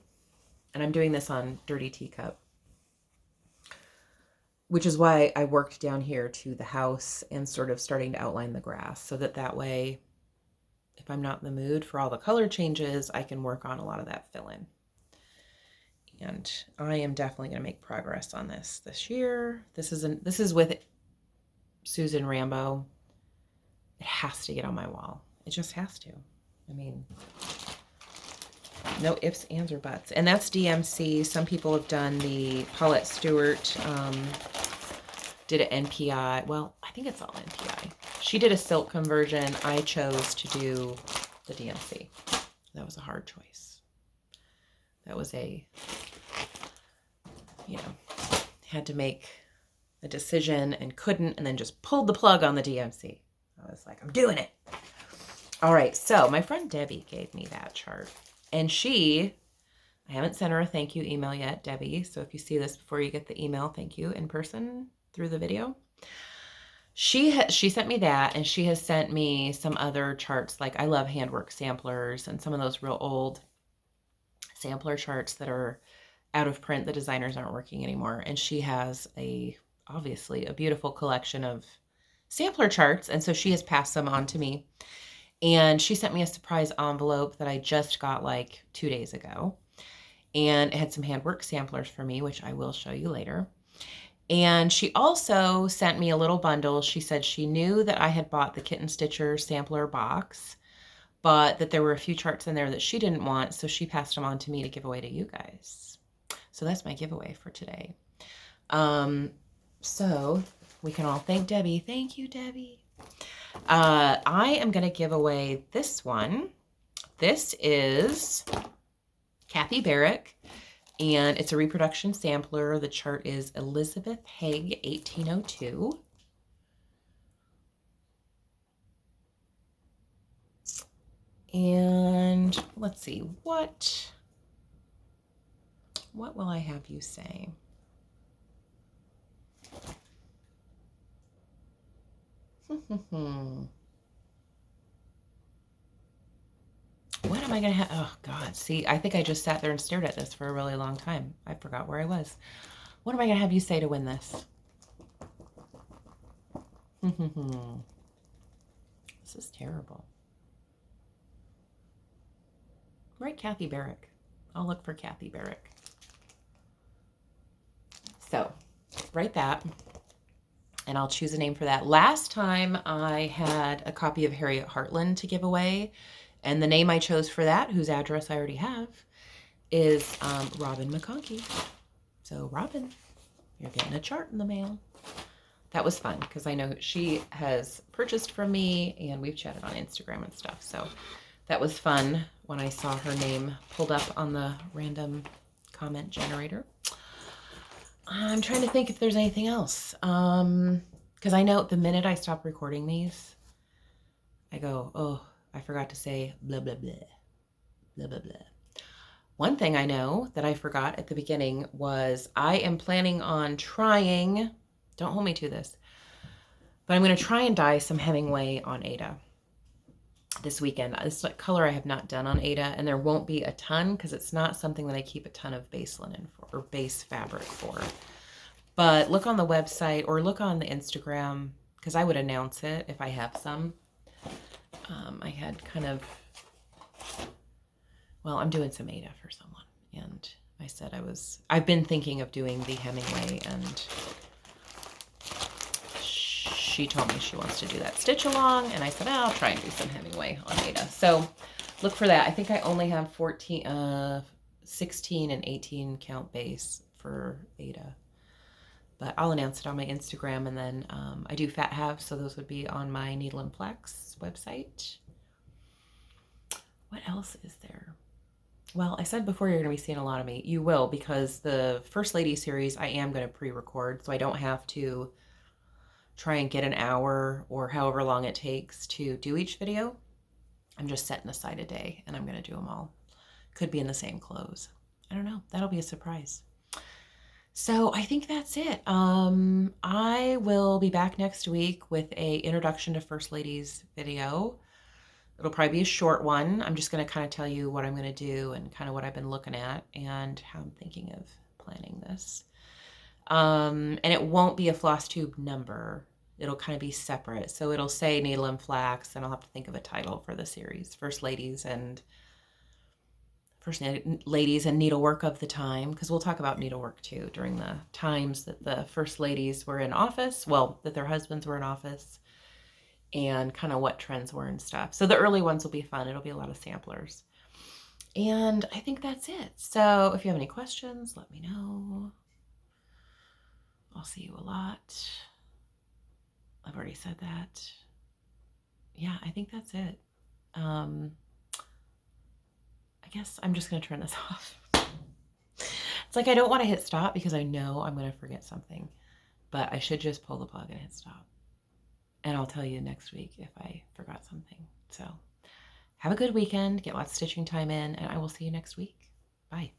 and I'm doing this on Dirty Teacup, which is why I worked down here to the house and sort of starting to outline the grass, so that way, if I'm not in the mood for all the color changes, I can work on a lot of that fill-in. And I am definitely going to make progress on this year. This is with Susan Rambo. It has to get on my wall. It just has to. I mean, no ifs, ands, or buts. And that's DMC. Some people have done the Paulette Stewart, did an NPI. Well, I think it's all NPI. She did a silk conversion. I chose to do the DMC. That was a hard choice. That was a, had to make a decision and couldn't, and then just pulled the plug on the DMC. I was like, I'm doing it. All right, so my friend Debbie gave me that chart, and I haven't sent her a thank you email yet, Debbie, so if you see this before you get the email, thank you in person through the video. She sent me that, and she has sent me some other charts. Like, I love handwork samplers and some of those real old sampler charts that are out of print. The designers aren't working anymore. And she has obviously a beautiful collection of sampler charts. And so she has passed them on to me. And she sent me a surprise envelope that I just got like 2 days ago. And it had some handwork samplers for me, which I will show you later. And she also sent me a little bundle. She said she knew that I had bought the Kitten Stitcher sampler box, but that there were a few charts in there that she didn't want, so she passed them on to me to give away to you guys. So that's my giveaway for today. So we can all thank Debbie. Thank you, Debbie. I am going to give away this one. This is Kathy Barrick, and it's a reproduction sampler. The chart is Elizabeth Haig, 1802. And let's see, what will I have you say? What am I going to have? Oh, God. See, I think I just sat there and stared at this for a really long time. I forgot where I was. What am I going to have you say to win this? This is terrible. Write Kathy Barrick. I'll look for Kathy Barrick. So, write that, and I'll choose a name for that. Last time I had a copy of Harriet Hartland to give away, and the name I chose for that, whose address I already have, is Robin McConkey. So Robin, you're getting a chart in the mail. That was fun because I know she has purchased from me and we've chatted on Instagram and stuff. So that was fun when I saw her name pulled up on the random comment generator. I'm trying to think if there's anything else. Because I know the minute I stop recording these, I go, oh, I forgot to say blah, blah, blah, blah, blah, blah. One thing I know that I forgot at the beginning was I am planning on trying, don't hold me to this, but I'm going to try and dye some Hemingway on Ada this weekend. This color I have not done on Ada, and there won't be a ton because it's not something that I keep a ton of base linen for, or base fabric for. But look on the website or look on the Instagram because I would announce it if I have some. I had kind of, well, I'm doing some Ada for someone, and I said I've been thinking of doing the Hemingway, and she told me she wants to do that stitch along, and I said, I'll try and do some Hemingway on Ada. So look for that. I think I only have 16 and 18 count base for Ada, but I'll announce it on my Instagram, and then I do fat halves, so those would be on my Needle and Flax website. What else is there? Well, I said before you're going to be seeing a lot of me. You will, because the First Lady series I am going to pre-record, so I don't have to try and get an hour or however long it takes to do each video. I'm just setting aside a day, and I'm going to do them all. Could be in the same clothes. I don't know. That'll be a surprise. So I think that's it. I will be back next week with a introduction to First Ladies video. It'll probably be a short one. I'm just going to kind of tell you what I'm going to do and kind of what I've been looking at and how I'm thinking of planning this. And it won't be a Flosstube number. It'll kind of be separate. So it'll say Needle and Flax, and I'll have to think of a title for the series. First Ladies and needlework of the time, because we'll talk about needlework too during the times that the First Ladies were in office, well, that their husbands were in office, and kind of what trends were and stuff. So the early ones will be fun. It'll be a lot of samplers. And I think that's it. So if you have any questions, let me know. I'll see you a lot. I've already said that. Yeah, I think that's it. I guess I'm just going to turn this off. It's like I don't want to hit stop because I know I'm going to forget something. But I should just pull the plug and hit stop. And I'll tell you next week if I forgot something. So have a good weekend. Get lots of stitching time in. And I will see you next week. Bye.